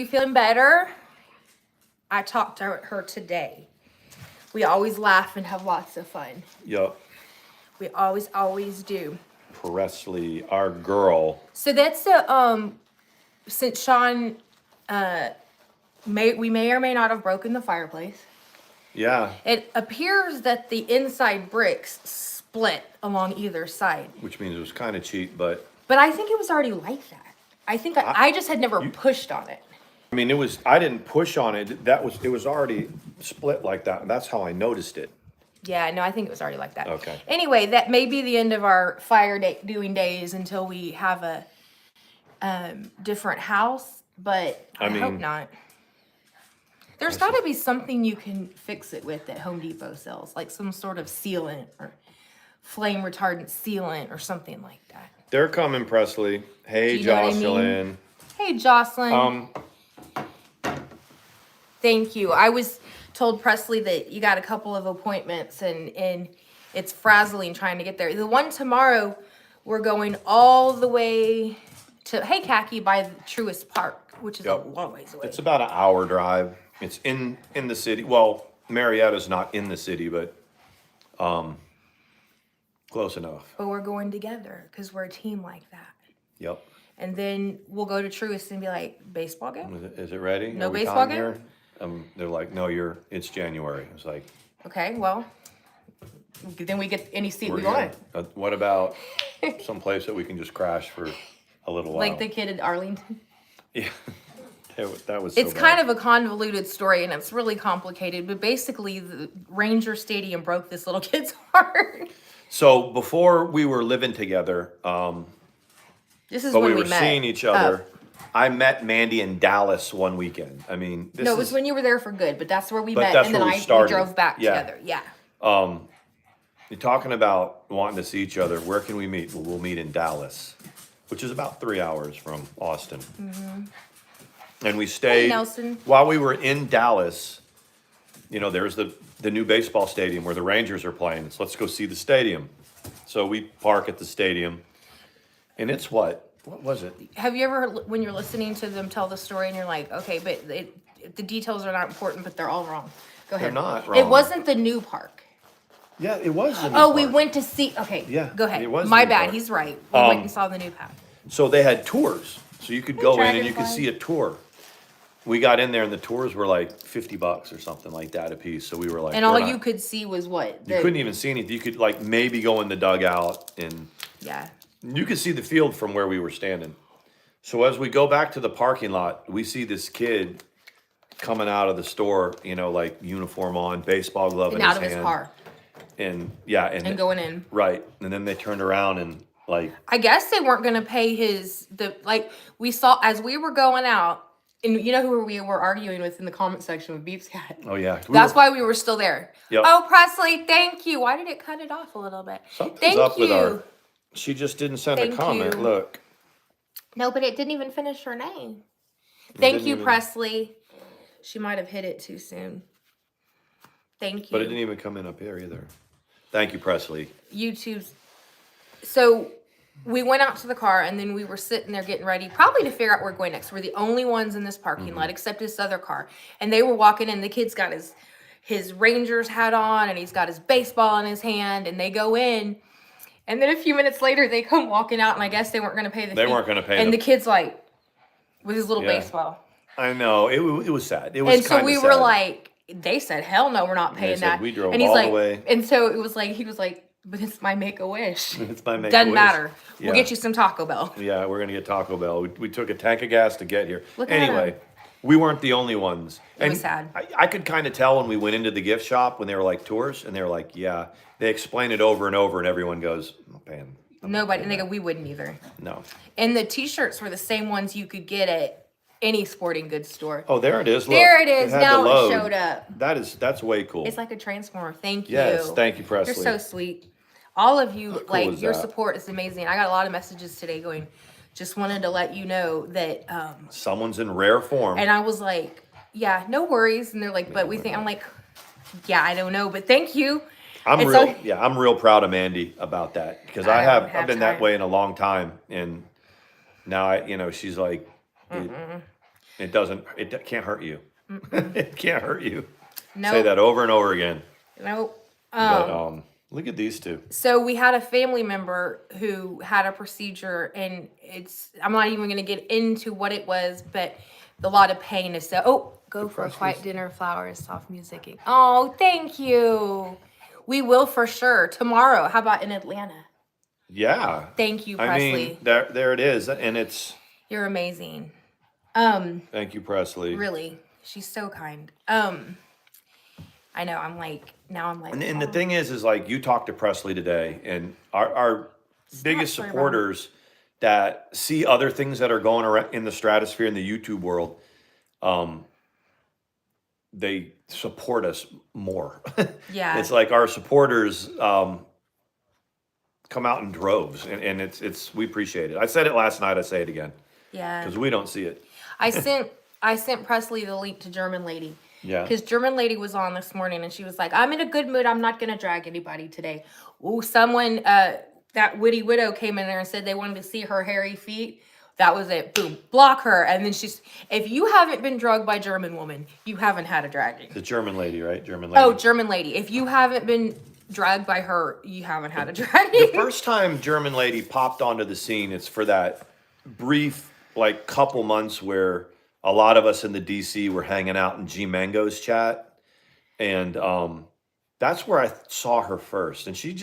You feeling better? I talked to her today. We always laugh and have lots of fun. Yup. We always do. Presley, our girl. So that's since Sean we may or may not have broken the fireplace. Yeah. It appears that the inside bricks split along either side. Which means it was kind of cheap, but I think it was already like that. I think I just had never pushed on it. I mean, I didn't push on it. It was already split like that. That's how I noticed it. Yeah, no, I think it was already like that. Okay. Anyway, that may be the end of our doing days until we have a different house, but I hope not. There's got to be something you can fix it with that Home Depot sells, like some sort of sealant or flame retardant sealant or something like that. They're coming, Presley. Hey, Do you know what I mean? Jocelyn. Hey, Jocelyn. Thank you. I was told Presley that you got a couple of appointments and it's frazzling trying to get there. The one tomorrow, we're going all the way to Khaki by the Truist Park, which is a long ways away. It's about an hour drive. It's in the city. Well, Marietta's not in the city, but close enough. But we're going together because we're a team like that. Yep. And then we'll go to Truist and be like, baseball game? Is it ready? No baseball game? Here? They're like, no, it's January. It's like, okay, well, then we get any seat we want. What about some place that we can just crash for a little while? Like the kid at Arlington? Yeah, that was so It's bad. kind of a convoluted story and it's really complicated, but basically the Ranger Stadium broke this little kid's heart. So before we were living together, This is but when we were met. seeing each other. I met Mandi in Dallas one weekend. I mean, it was when you were there for good, but that's where we But met, that's and then where we we started. drove back together. Yeah. You're talking about wanting to see each other. Where can we meet? Well, we'll meet in Dallas, which is about 3 hours from Austin. Mm-hmm. And we stayed. Hey, Nelson. While we were in Dallas, there's the new baseball stadium where the Rangers are playing. So let's go see the stadium. So we park at the stadium, and it's what was it? Have you ever, when you're listening to them tell the story and you're like, okay, but the details are not important, but they're all wrong. Go ahead. They're not wrong. It wasn't the new park. Yeah, it was. The new We park. went to see. Okay. Yeah, Go ahead. it was My the new bad. park. He's right. We went and saw the new park. So they had tours. So you could go in and you could Dragonfly. see a tour. We got in there and the tours were like $50 or something like that a piece. So we were like, And all you could see was what? You couldn't even see anything. You could like maybe go in the dugout and Yeah. you could see the field from where we were standing. So as we go back to the parking lot, we see this kid coming out of the store, like uniform on, baseball glove And in out his of hand. his car. And yeah, and going in. Right. And then they turned around and like I guess they weren't going to pay we saw as we were going out, and you know who we were arguing with in the comment section with Beep's cat. oh yeah. That's why we were still there. Yep. Oh, Presley, thank you. Why did it cut it off a little bit? Something's Thank up you. with our. She just didn't send Thank a comment. you. Look. No, but it didn't even finish her name. Thank didn't you, even- Presley. She might have hit it too soon. Thank you. But it didn't even come in up here either. Thank you, Presley. YouTube's. So we went out to the car and then we were sitting there getting ready, probably to figure out where we're going next. We're the only ones in this parking lot except this other car. And they were walking in. The kid's got his Rangers hat on and he's got his baseball in his hand. And they go in. And then a few minutes later, they come walking out. And I guess they weren't going to pay the fee. They weren't going to pay. And the kid's like, with his little baseball. I know. It was sad. It was And so we were like, they said, hell no, we're not paying said, that. "We drove and he's all the like, way." And so it was like, he was like, but it's my Make-A-Wish. It's my Make-A-Wish. Doesn't matter. Yeah. We'll get you some Taco Bell. Yeah, we're going to get Taco Bell. We took a tank of gas to get here. Look at Anyway, him. we weren't the only ones. It was sad. I could kind of tell when we went into the gift shop when they were like tours and they were like, yeah. They explain it over and over and everyone goes, I'm not paying. Nobody, and they go, we wouldn't either. No. And the t-shirts were the same ones you could get at any sporting goods store. Oh, there it is. Look, There it is. had Now the it load. showed up. That's way cool. It's like a transformer. Thank you. Yes, thank you, Presley. You're so sweet. All of you, cool is your that? support is amazing. I got a lot of messages today going, just wanted to let you know that, Someone's in rare form. and I was like, yeah, no worries. And they're like, but we think, I'm like, yeah, I don't know, but thank you. I'm And real, so- I'm real proud of Mandi about that because I don't I've have been that time. way in a long time, and now she's like, It doesn't. It can't hurt you. It can't hurt you. Nope. Say that over and over again. Nope. But look at these two. So we had a family member who had a procedure, and I'm not even going to get into what it was, but a lot of pain is so. Oh, go for a quiet dinner, flowers, soft music. Oh, thank you. We will for sure tomorrow. How about in Atlanta? Yeah. Thank you, I Presley. mean, there it is, and it's. You're amazing. Thank you, Presley. Really, she's so kind. I know. I'm like. And the thing is like you talked to Presley today, and our biggest supporters that see other things that are going around in the stratosphere in the YouTube world, they support us more. Yeah. It's like our supporters come out in droves, and it's we appreciate it. I said it last night. I say it again. Yeah. Because we don't see it. I sent Presley the link to German Lady. Yeah. Because German Lady was on this morning, and she was like, I'm in a good mood. I'm not going to drag anybody today. Oh, someone, that witty widow came in there and said they wanted to see her hairy feet. That was it. Boom. Block her. And then if you haven't been drugged by German woman, you haven't had a dragging. The German Lady, right? German Lady. Oh, German Lady. If you haven't been dragged by her, you haven't had a dragging. The first time German Lady popped onto the scene, it's for that brief, like, couple months where a lot of us in the DC were hanging out in G Mango's chat. And that's where I saw her first. And she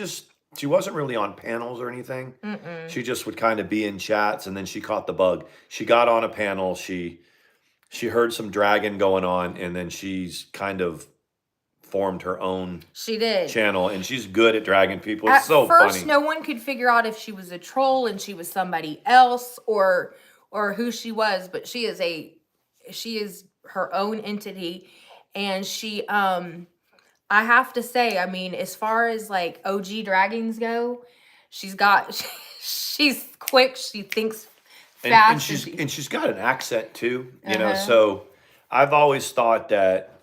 wasn't really on panels or anything. Mm-mm. She just would kind of be in chats, and then she caught the bug. She got on a panel. She heard some dragon going on, and then she's kind of formed her own channel, and she's good at dragging people. It's so funny. At first, no one could figure out if she was a troll and she was somebody else or who she was, but she is her own entity, and she I have to say, I mean, as far as like OG dragons go, she's quick, she thinks fast, and she's got an accent too, you know. So I've always thought that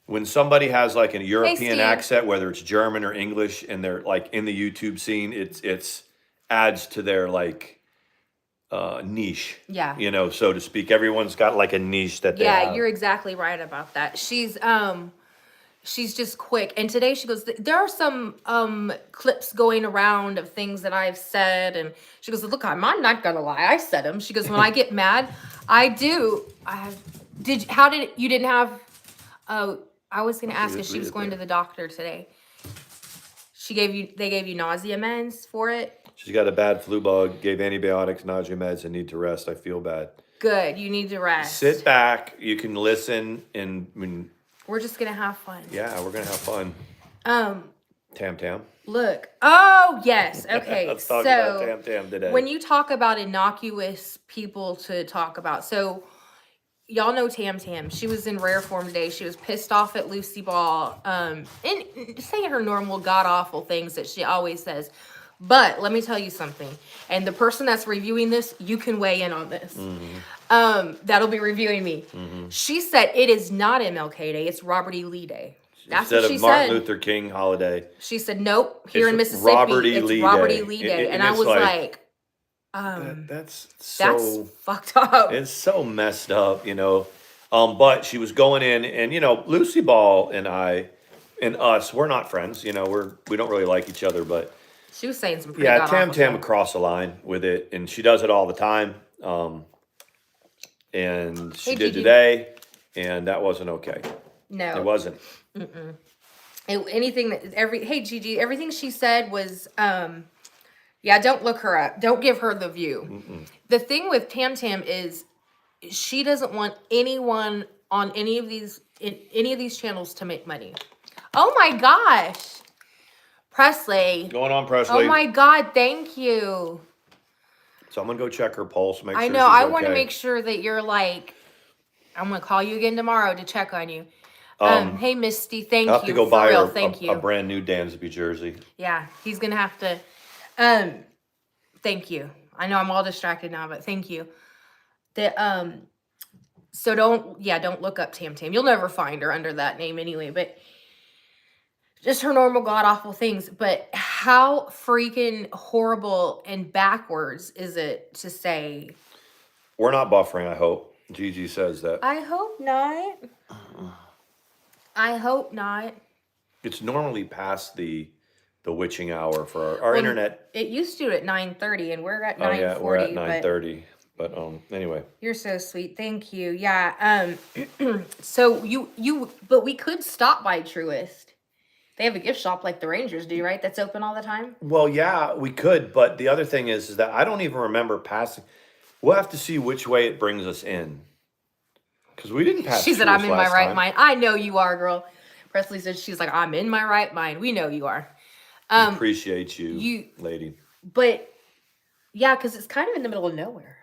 when somebody has like a European accent, whether it's German or English, and they're like in the YouTube scene, it's adds to their like niche, you know, so to speak. Everyone's got like a niche that they have. You're exactly right about that. She's just quick. And today she goes, there are some clips going around of things that I've said. And she goes, look, I'm not going to lie. I said them. She goes, when I get mad, I do. You didn't have, I was going to ask if she was going to the doctor today. They gave you nausea meds for it? She's got a bad flu bug, gave antibiotics, nausea meds, and need to rest. I feel bad. Good. You need to rest. Sit back. You can listen and we're just going to have fun. Yeah, we're going to have fun. Tam. Look. Oh, yes. Okay. Let's talk about Tam today. When you talk about innocuous people to talk about, so y'all know Tam. She was in rare form today. She was pissed off at Lucy Ball and saying her normal god-awful things that she always says. But let me tell you something. And the person that's reviewing this, you can weigh in on this. Mm-hmm. That'll be reviewing me. Mm-hmm. She said it is not MLK Day. It's Robert E. Lee Day. That's what she said. Instead of Martin Luther King holiday. She said, nope. Here in Mississippi, it's Robert E. Lee Day. And I was like, that's fucked up. It's so messed up, you know. But she was going in, and you know, Lucy Ball and I and us, we're not friends. You know, we don't really like each other, but she was saying some pretty Tam across the line with it, and she does it all the time. And she did today, and that wasn't okay. No, it wasn't. Mm-mm. Hey Gigi, everything she said was don't look her up. Don't give her the view. Mm-mm. The thing with Tam is she doesn't want anyone on any of these channels to make money. Oh my gosh. Presley. Going on, Presley. Oh my God, thank you. So I'm going to go check her pulse, make sure she's I know, I okay. want to make sure that you're like, I'm going to call you again tomorrow to check on you. Hey, Misty, thank you. I'll have to go buy her a brand new Dansby jersey. Yeah, he's going to have to. Thank you. I know I'm all distracted now, but thank you. So don't look up Tam. You'll never find her under that name anyway, but just her normal god-awful things. But how freaking horrible and backwards is it to say? We're not buffering, I hope. Gigi says that. I hope not. I hope not. It's normally past the witching hour for our Well, internet. It used to at 9:30, and we're at Oh yeah, we're 9:40. at 9:30. But anyway. You're so sweet. Thank you. Yeah. So but we could stop by Truist. They have a gift shop like the Rangers do, right? That's open all the time. Well, yeah, we could, but the other thing is that I don't even remember passing. We'll have to see which way it brings us in. Because we didn't pass. She said, "I'm Truist in my last right time. mind." I know you are, girl. Presley said she's like, "I'm in my right mind." We know you are. Appreciate you, lady. But yeah, because it's kind of in the middle of nowhere.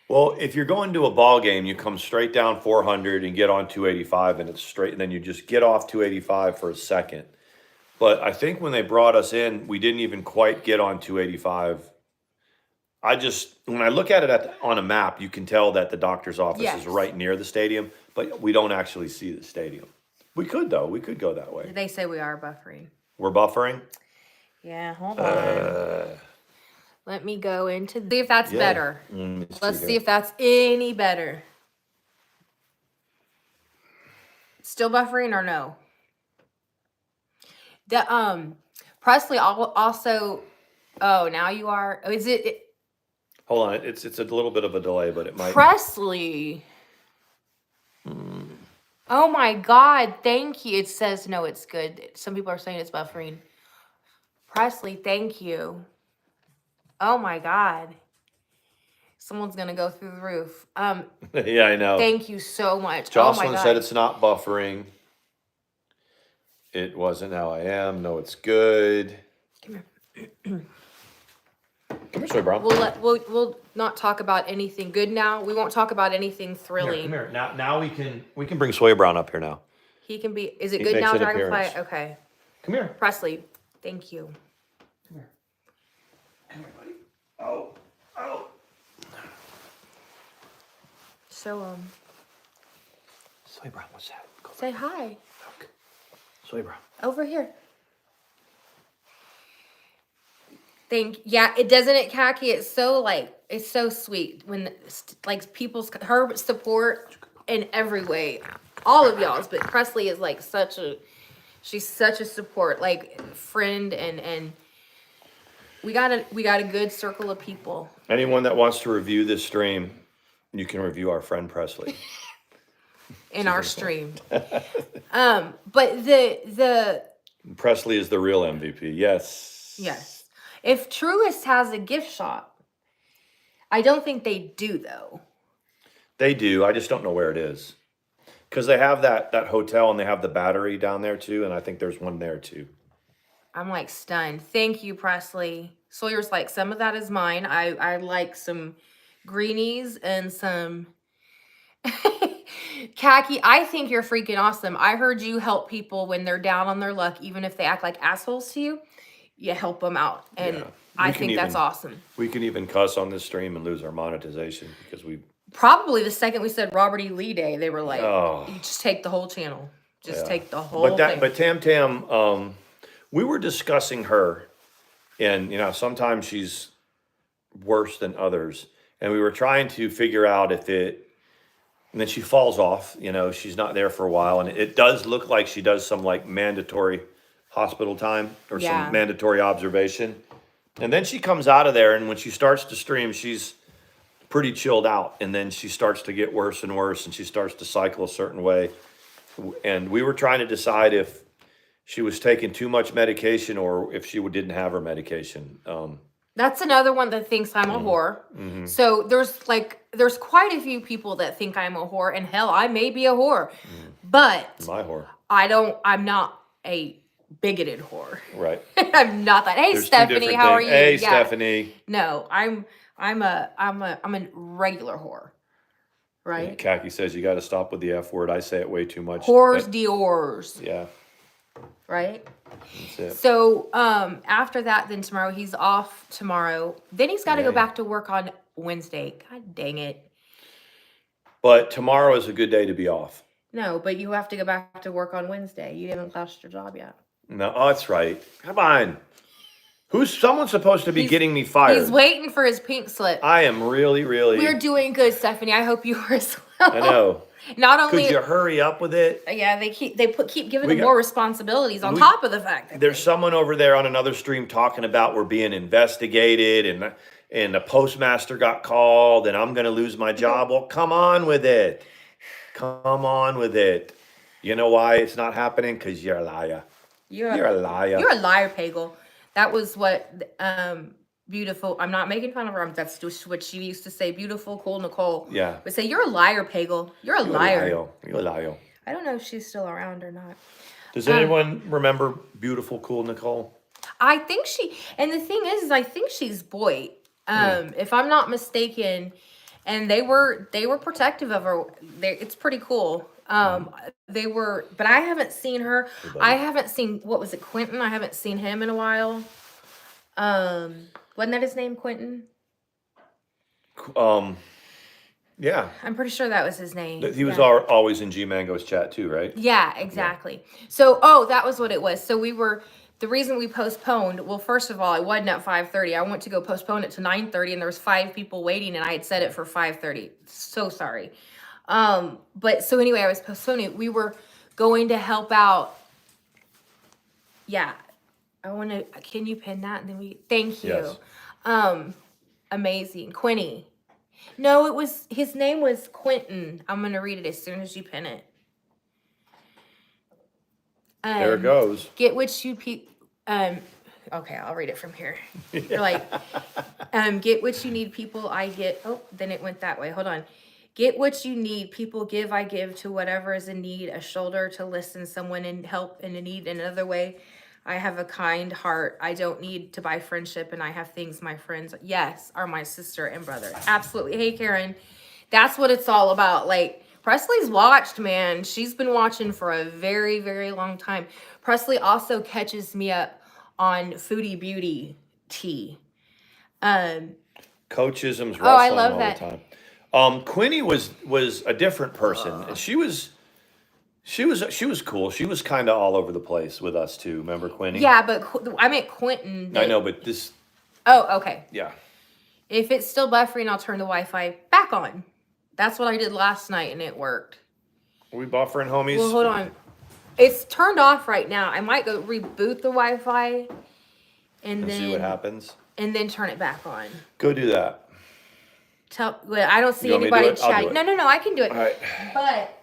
Well, if you're going to a ball game, you come straight down 400 and get on 285, and it's straight, and then you just get off 285 for a second. But I think when they brought us in, we didn't even quite get on 285. When I look at it on a map, you can tell that the doctor's office is right near the stadium, but we don't actually see the stadium. We could, though. We could go that way. They say we are buffering. We're buffering? Yeah, hold on. Let me go into see if that's better. Let's see if that's any better. Still buffering or no? The Presley also. Oh, now you are. Is it? Hold on, it's a little bit of a delay, but it might. Presley. Oh my God! Thank you. It says no. It's good. Some people are saying it's buffering. Presley, thank you. Oh my God. Someone's gonna go through the roof. Yeah, I know. Thank you so much. Jocelyn oh my God. said it's not buffering. It wasn't how I am. No, it's good. Come here. Come here, Soy Brown. We'll not talk about anything good now. We won't talk about anything thrilling. Come here. Now we can bring Sawyer Brown up here now. He can be. Is it He good makes now, an Dragonfly? appearance. Okay. Come here. Presley, thank you. Come here. Come here, buddy. Oh. So Soy Brown, what's that? Go say hi. look. Soy Brown. Over here. It doesn't it khaki. It's so sweet when her support in every way, all of y'all's. But Presley is like she's such a support, like friend, and we got a good circle of people. Anyone that wants to review this stream, you can review our friend Presley. In our stream. But the Presley is the real MVP. Yes. Yes. If Truist has a gift shop, I don't think they do though. They do. I just don't know where it is. Because they have that hotel and they have the Battery down there too, and I think there's one there too. I'm like stunned. Thank you, Presley. Sawyer's like, some of that is mine. I like some greenies and some khaki. I think you're freaking awesome. I heard you help people when they're down on their luck, even if they act like assholes to you. You help them out, and I think that's awesome. We can even cuss on this stream and lose our monetization because we probably the second we said Robert E. Lee Day, they were like, "You just take the whole channel, take the whole thing." But Tam, we were discussing her, and sometimes she's worse than others, and we were trying to figure out if it. And then she falls off. She's not there for a while, and it does look like she does some like mandatory hospital time or some mandatory observation. And then she comes out of there, and when she starts to stream, she's pretty chilled out. And then she starts to get worse and worse, and she starts to cycle a certain way. And we were trying to decide if she was taking too much medication or if she didn't have her medication. That's another one that thinks I'm a whore. Mm-hmm. So there's quite a few people that think I'm a whore, and hell, I may be a whore, but My whore. I'm not a bigoted whore. Right. I'm not that. Hey, There's Stephanie, how are you? Hey, Stephanie. No, I'm a regular whore. Right. Khaki says you got to stop with the F word. I say it way too much. Whores, Dior's. Yeah. Right. That's it. So after that, then tomorrow he's off tomorrow. Then he's got to go back to work on Wednesday. God dang it. But tomorrow is a good day to be off. No, but you have to go back to work on Wednesday. You haven't lost your job yet. No, that's right. Come on. Someone's supposed to be He's- getting me fired. He's waiting for his pink slip. I am really. We're doing good, Stephanie. I hope you are as well. I know. Not only Could you hurry up with it? yeah, they keep giving We them got- more responsibilities on top of the fact that There's someone over there on another stream talking about we're being investigated and the postmaster got called and I'm gonna lose my job. Well, come on with it. Come on with it. You know why it's not happening? Because you're a liar. You're a liar. You're a liar, Pagel. That was what beautiful. I'm not making fun of her. That's just what she used to say. Beautiful, cool Nicole. Yeah. Would say you're a liar, Pagel. You're a liar. You're a liar. I don't know if she's still around or not. Does anyone remember beautiful, cool Nicole? I think and the thing is I think she's Boyd. If I'm not mistaken, and they were protective of her. It's pretty cool. They were, but I haven't seen her. I haven't seen, what was it, Quentin? I haven't seen him in a while. Wasn't that his name, Quentin? Yeah. I'm pretty sure that was his name. He was Yeah. always in G Mango's chat too, right? Yeah, exactly. So, that was what it was. So the reason we postponed, well, first of all, it wasn't at 5:30. I went to go postpone it to 9:30 and there was 5 people waiting and I had set it for 5:30. So sorry. But so anyway, I was postponing it. We were going to help out. Yeah. Can you pin that? And then thank you. Yes. Amazing. Quinny. No, his name was Quentin. I'm going to read it as soon as you pin it. There it goes. Get what you okay, I'll read it from here. You're like, get what you need, people I get. Oh, then it went that way. Hold on. Get what you need, people give, I give to whatever is in need, a shoulder to listen, someone in help in a need. Another way, I have a kind heart. I don't need to buy friendship and I have things my friends, yes, are my sister and brother. Absolutely. Hey, Karen, that's what it's all about. Like, Presley's watched, man. She's been watching for a very, very long time. Presley also catches me up on Foodie Beauty tea. Coachism's wrestling I love all that. the time. Quinny was a different person. And she was cool. She was kind of all over the place with us too. Remember Quinny? Yeah, but I meant Quentin. I know, but this. Oh, okay. Yeah. If it's still buffering, I'll turn the Wi-Fi back on. That's what I did last night, and it worked. Are we buffering, homies? Well, hold on. It's turned off right now. I might go reboot the Wi-Fi, and then see what happens. And then turn it back on. Go do that. I don't see You want me to do anybody it? I'll do chatting. it. No, I can do it. All right. But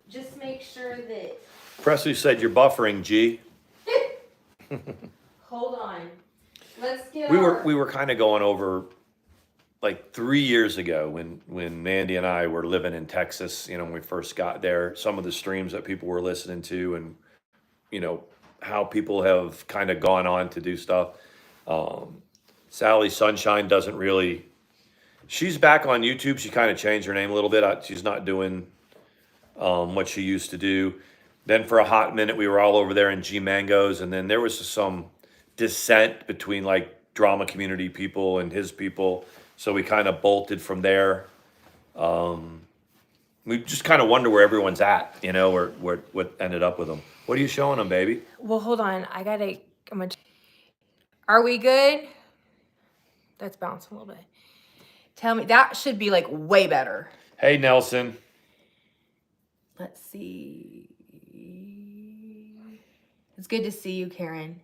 just make sure that. Presley said you're buffering, G. Hold on. Let's get. We were kind of going over, like 3 years ago when Mandi and I were living in Texas. You know, when we first got there, some of the streams that people were listening to, and you know how people have kind of gone on to do stuff. Sally Sunshine doesn't really. She's back on YouTube. She kind of changed her name a little bit. She's not doing what she used to do. Then for a hot minute, we were all over there in G Mangoes, and then there was some dissent between like drama community people and his people. So we kind of bolted from there. We just kind of wonder where everyone's at, you know, or what ended up with them. What are you showing them, baby? Well, hold on. Are we good? That's bouncing a little bit. Tell me, that should be like way better. Hey, Nelson. Let's see. It's good to see you, Karen.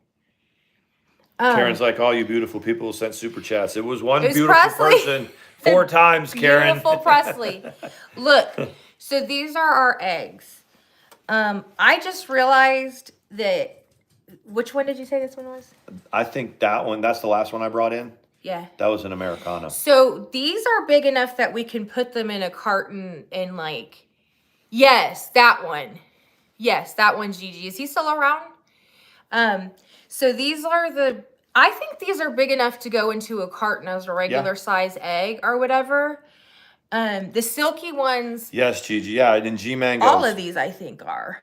Karen's like, all you beautiful people sent super chats. It was one It was beautiful Presley. person 4 times, Karen. Beautiful Presley. Look, so these are our eggs. I just realized that, which one did you say this one was? I think that's the last one I brought in. Yeah. That was an Americana. So these are big enough that we can put them in a carton and like, yes, that one. Yes, that one's Gigi. Is he still around? So these are I think these are big enough to go into a carton as a regular size egg or whatever. The silky ones. Yes, Gigi. Yeah, and G Mangoes. All of these I think are.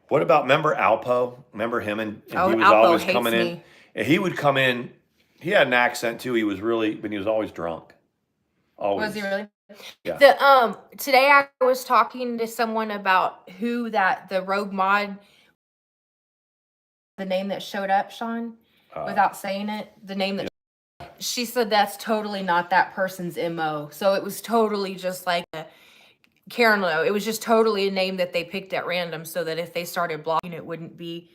What about, remember Alpo? Remember him? And he was Alpo always hates coming in. me. And he would come in. He had an accent too. He was always drunk. Always. Was he really? Yeah. Today I was talking to someone about who the rogue mod, the name that showed up, Sean. without saying it, the name that she said that's totally not that person's MO. So it was totally just like a Karen Lowe. It was just totally a name that they picked at random so that if they started blocking, it wouldn't be.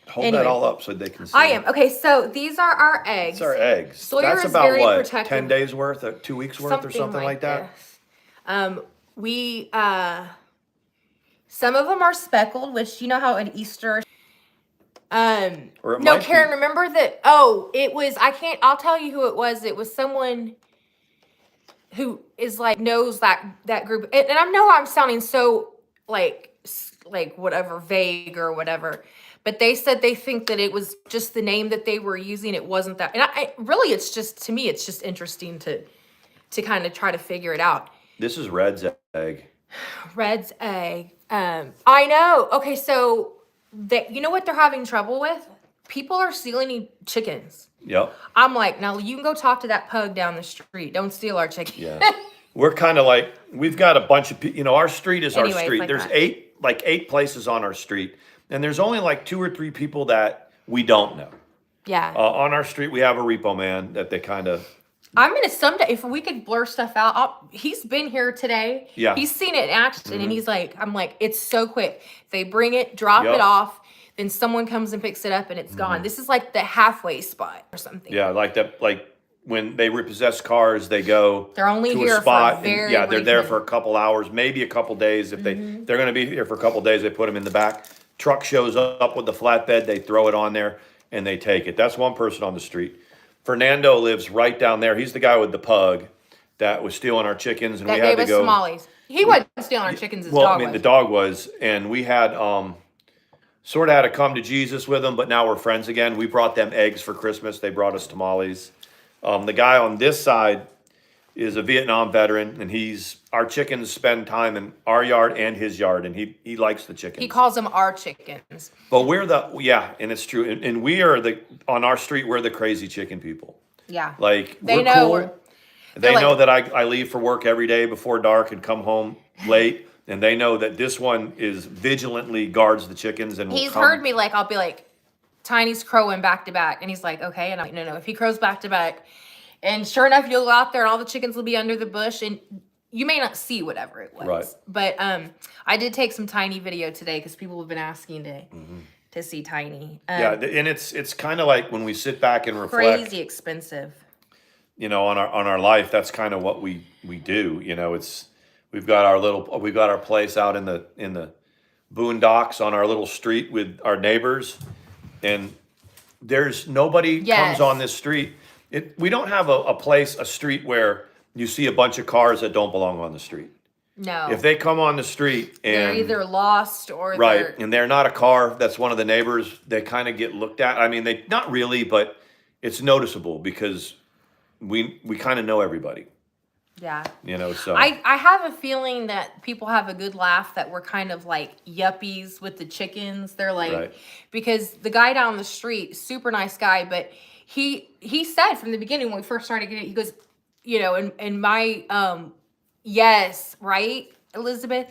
Hold Anyway. that all up so they can see. I am. Okay, so these are our eggs. It's our eggs. Sawyer That's is about very what, protective. 10 days worth, 2 weeks worth or something like that? This. We, some of them are speckled, which you know how at Easter. Or it No, might Karen, be. remember that? It was, I'll tell you who it was. It was someone who is like, knows that group. And I know I'm sounding so like whatever, vague or whatever. But they said they think that it was just the name that they were using. It wasn't that. And I really, it's just, to me, it's just interesting to kind of try to figure it out. This is Red's egg. Red's egg. I know. Okay, so you know what they're having trouble with? People are stealing chickens. Yep. I'm like, now you can go talk to that pug down the street. Don't steal our chicken. Yeah. We're kind of like, we've got a bunch of people, our street is Anyways, our street. like There's that. eight places on our street. And there's only like 2 or 3 people that we don't know. Yeah. On our street, we have a repo man that they kind of. I'm going to someday, if we could blur stuff out, he's been here today. Yeah. He's seen it in action and he's like, I'm like, it's so quick. They bring it, drop it off, then someone comes and picks it up and it's gone. This is like the halfway spot or something. Yeah, like that, like when they repossess cars, they go They're only to here a spot. for a very they're there brief for a couple hours, maybe a couple days. If they're going to be here for a couple days, they put them in the back. Truck shows up with the flatbed, they throw it on there and they take it. That's one person on the street. Fernando lives right down there. He's the guy with the pug that was stealing our chickens, and that we had gave to us go. tamales. He wasn't stealing our chickens. His Well, dog I mean, was. the dog was, and we had sort of had to come to Jesus with them, but now we're friends again. We brought them eggs for Christmas. They brought us tamales. The guy on this side is a Vietnam veteran, and our chickens spend time in our yard and his yard, and he likes the chickens. He calls them our chickens. But and it's true, and we are on our street, we're the crazy chicken people. Yeah. Like, They we're know cool. They know that I leave for work every day before dark and come home late, and they know that this one is vigilantly guards the chickens and He's heard me, like, I'll be like, Tiny's crowing back to back, and he's like, okay, and I'm like, no, if he crows back to back, and sure enough, you'll go out there and all the chickens will be under the bush, and you may not see whatever it was. Right. But I did take some Tiny video today because people have been asking to see Tiny. Yeah, and it's kind of like when we sit back and reflect. Crazy expensive. On our life, that's kind of what we do. We've got our place out in the boondocks on our little street with our neighbors, and there's nobody comes on this street. We don't have a street where you see a bunch of cars that don't belong on the street. No. If they come on the street and they're either lost or and they're not a car that's one of the neighbors, they kind of get looked at. I mean, they not really, but it's noticeable because we kind of know everybody. Yeah. So I have a feeling that people have a good laugh that we're kind of like yuppies with the chickens. They're like, because the guy down the street, super nice guy, but he said from the beginning when we first started getting it, he goes, and my, yes, right, Elizabeth?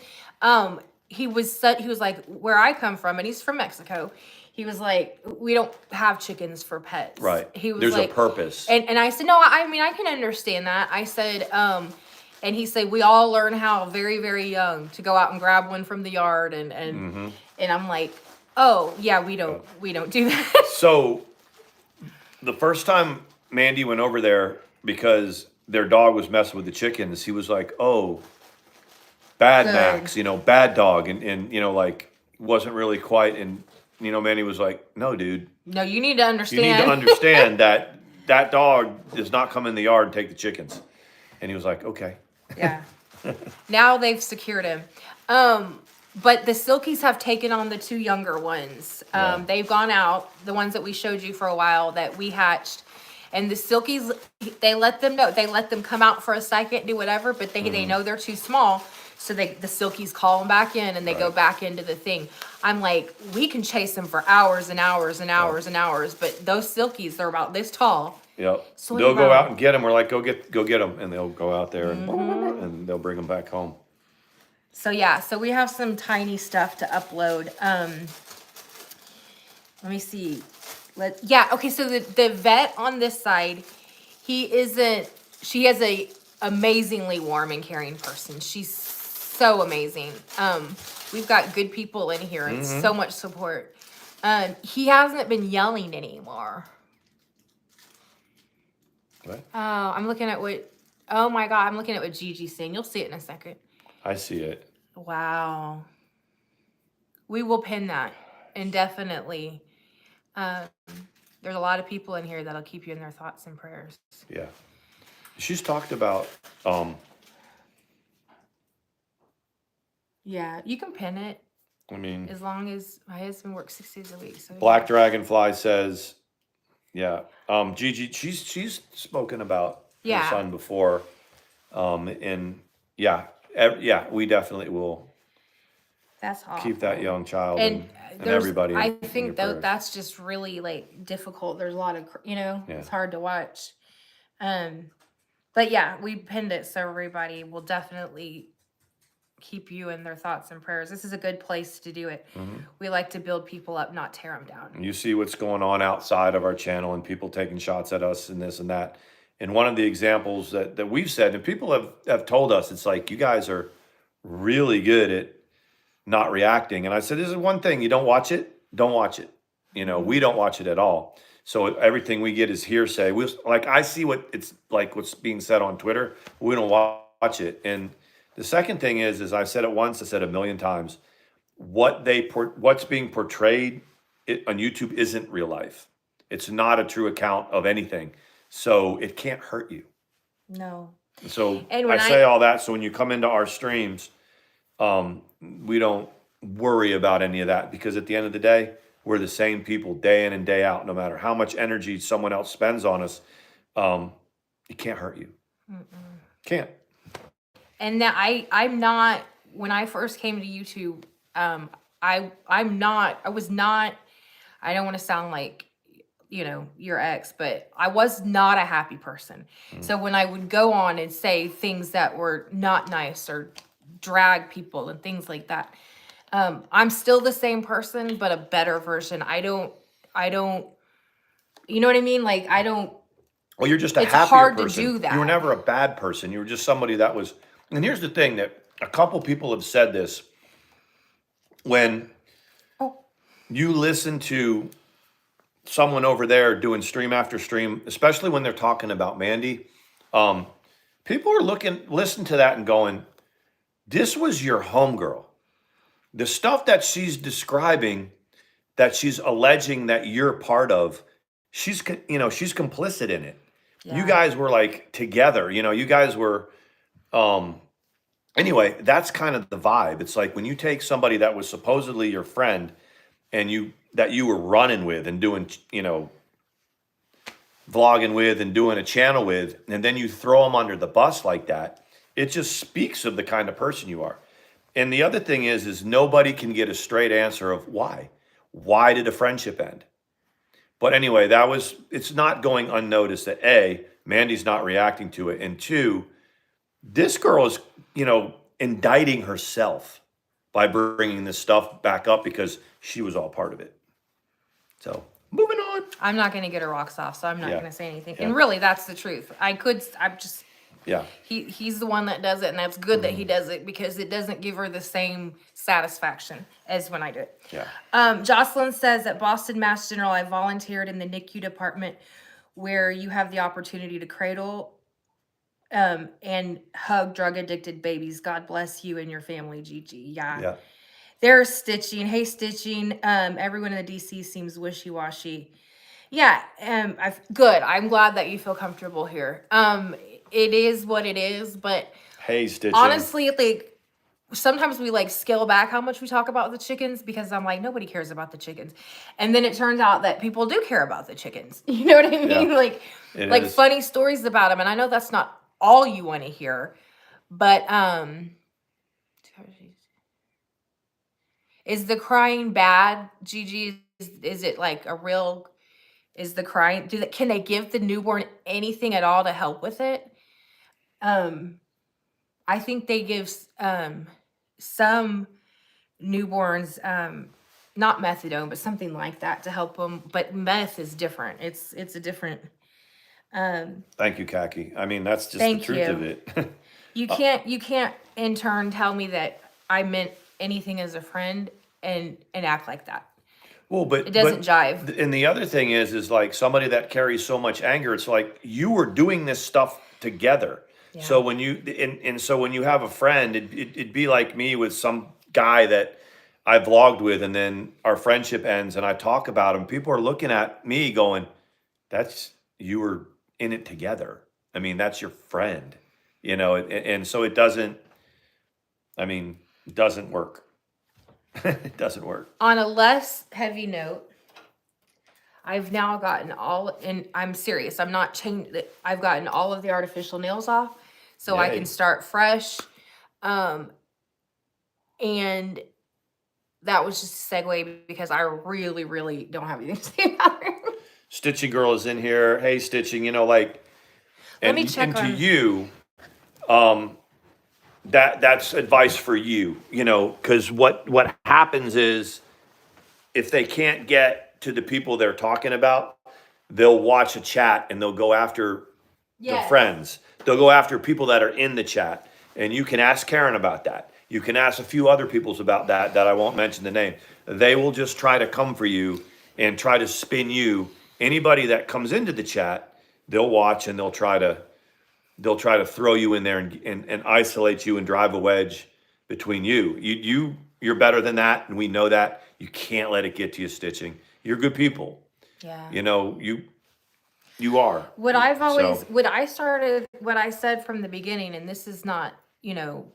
He was like, where I come from, and he's from Mexico. He was like, we don't have chickens for pets. Right. He was There's like, a purpose. And I said, no, I mean, I can understand that. I said, and he said, we all learn how very, very young to go out and grab one from the yard. And I'm like, oh yeah, we don't do that. So the first time Mandi went over there because their dog was messing with the chickens, he was like, oh, bad Good. Max, bad dog. And like, wasn't really quite. And, Mandy was like, no, dude. No, you need to understand. You need to understand that dog does not come in the yard and take the chickens. And he was like, okay. Yeah. Now they've secured him. But the Silkies have taken on the 2 younger ones. They've gone out, the ones that we showed you for a while that we hatched. And the Silkies, they let them know. They let them come out for a second, do whatever, but they know they're too small. So the Silkies call them back in and they go back into the thing. I'm like, we can chase them for hours and hours and hours and hours, but those Silkies, they're about this tall. Yep. So they'll go out and get them. We're like, go get them. And they'll go out there and they'll bring them back home. So yeah, so we have some Tiny stuff to upload. Let me see. Yeah, okay, so the vet on this side, he isn't, she has a amazingly warm and caring person. She's so amazing. We've got good people in here and so much support. He hasn't been yelling anymore. What? Oh, I'm looking at what, oh my God, I'm looking at what Gigi's saying. You'll see it in a second. I see it. Wow. We will pin that indefinitely. There's a lot of people in here that'll keep you in their thoughts and prayers. Yeah. She's talked about, Yeah, you can pin it I mean, as long as my husband works 6 days a week. So Black Dragonfly says, yeah. Gigi, she's spoken about her Yeah. son before. And yeah, yeah, we definitely will that's awful. keep that young child And and everybody. I in your think though prayers. that's just really like difficult. There's a lot of Yeah. it's hard to watch. But yeah, we pinned it so everybody will definitely keep you in their thoughts and prayers. This is a good place to do it. We like to build people up, not tear them down. You see what's going on outside of our channel and people taking shots at us and this and that. And one of the examples that we've said, and people have told us, it's like, you guys are really good at not reacting. And I said, this is one thing, you don't watch it, don't watch it. You know, we don't watch it at all. So everything we get is hearsay. Like, I see what it's like, what's being said on Twitter, but we don't watch it. And the second thing is I've said it once, I said a million times, what's being portrayed on YouTube isn't real life. It's not a true account of anything. So it can't hurt you. No. So And I when say all that, so when you come into our streams, we don't worry about any of that, because at the end of the day, we're the same people day in and day out. No matter how much energy someone else spends on us, it can't hurt you. Can't. And that I'm not, when I first came to YouTube, I don't want to sound like, your ex, but I was not a happy person. So when I would go on and say things that were not nice or drag people and things like that, I'm still the same person, but a better version. I don't, you know what I mean? Like, Well, you're just a it's happier hard to person. do that. You were never a bad person. You were just somebody that was. And here's the thing, that a couple people have said this. When you listen to someone over there doing stream after stream, especially when they're talking about Mandi, people are listen to that and going, this was your homegirl. The stuff that she's describing, that she's alleging that you're part of, she's complicit in it. Yeah. You guys were like together, you guys were, anyway, that's kind of the vibe. It's like when you take somebody that was supposedly your friend and that you were running with and doing, vlogging with and doing a channel with, and then you throw them under the bus like that, it just speaks of the kind of person you are. And the other thing is nobody can get a straight answer of why. Why did a friendship end? But anyway, it's not going unnoticed that A, Mandi's not reacting to it, and two, this girl is, indicting herself by bringing this stuff back up because she was all part of it. So, moving on. I'm not going to get her rocks off, so I'm not going to say anything. Yeah. And really, that's the truth. Yeah. He's the one that does it, and that's good that he does it, because it doesn't give her the same satisfaction as when I do it. Yeah. Jocelyn says, at Boston Mass General, I volunteered in the NICU department, where you have the opportunity to cradle and hug drug-addicted babies. God bless you and your family, Gigi. Yeah. There's Stitching. Hey, Stitching. Everyone in the DC seems wishy-washy. Yeah, good. I'm glad that you feel comfortable here. It is what it is, but Hey, Stitching. honestly, like, sometimes we like scale back how much we talk about the chickens, because I'm like, nobody cares about the chickens. And then it turns out that people do care about the chickens. You know what I mean? Yeah, like funny stories about them. And I know that's not all you want to hear, but is the crying bad, Gigi? Is it like a real, is the crying, can they give the newborn anything at all to help with it? I think they give some newborns not methadone, but something like that to help them. But meth is different. It's a different. Thank you, Kaki. I mean, that's just the Thank truth of you. it. You can't in turn tell me that I meant anything as a friend and act like that. Well, It doesn't jive. and the other thing is like somebody that carries so much anger, it's like you were doing this stuff together. Yeah. So when you and so when you have a friend, it'd be like me with some guy that I vlogged with, and then our friendship ends, and I talk about him. People are looking at me going, "That's you were in it together. I mean, that's your friend, you know." And so it doesn't. I mean, it doesn't work. It doesn't work. On a less heavy note, I've now gotten and I'm serious, I'm not changing, I've gotten all of the artificial nails off, so I Yay. can start fresh. And that was just a segue because I really, really don't have anything to say about it. Stitching Girl is in here. Hey, Stitching, you know, like, Let me check and to on- you, that's advice for you, you know, because what happens is if they can't get to the people they're talking about, they'll watch a chat and they'll go after the Yes. friends. They'll go after people that are in the chat. And you can ask Karen about that. You can ask a few other people's about that I won't mention the name. They will just try to come for you and try to spin you. Anybody that comes into the chat, they'll watch and they'll try to throw you in there and isolate you and drive a wedge between you. You're better than that, and we know that. You can't let it get to you, Stitching. You're good people. Yeah. You know, you are. What I've always, So- what I said from the beginning, and this is not, you know,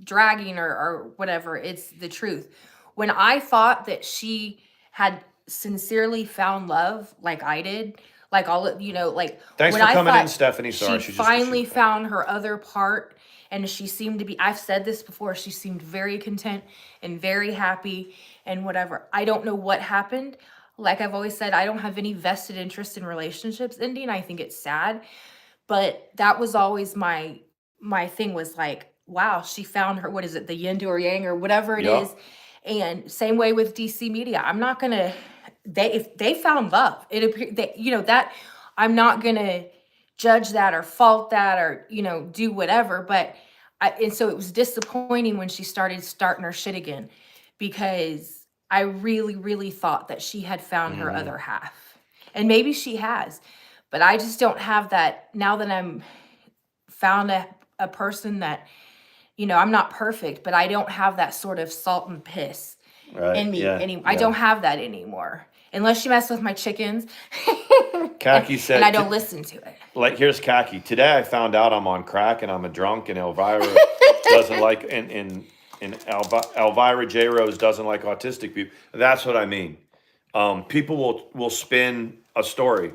dragging or whatever, it's the truth. When I thought that she had sincerely found love like I did, like all of, you know, like Thanks when for I coming thought in, Stephanie. Sorry, she she just- finally found her other part, and she seemed to be, I've said this before, she seemed very content and very happy and whatever. I don't know what happened. Like I've always said, I don't have any vested interest in relationships ending. I think it's sad, but that was always my thing, was like, wow, she found her, what is it, the yin to her yang or whatever it Yeah. is. And same way with DC Media. I'm not gonna, if they found love, it appears that, you know, that I'm not gonna judge that or fault that or, you know, do whatever. But and so it was disappointing when she starting her shit again, because I really, really thought that she had found her other half. And maybe she has, but I just don't have that now that I'm found a person that, you know, I'm not perfect, but I don't have that sort of salt and piss Right, in me yeah, anymore. I yeah. don't have that anymore. Unless you mess with my chickens. Kaki said, and I don't listen to it. like, here's Kaki. Today I found out I'm on crack and I'm a drunk, and Elvira doesn't like, and Elvira J. Rose doesn't like autistic people. That's what I mean. People will spin a story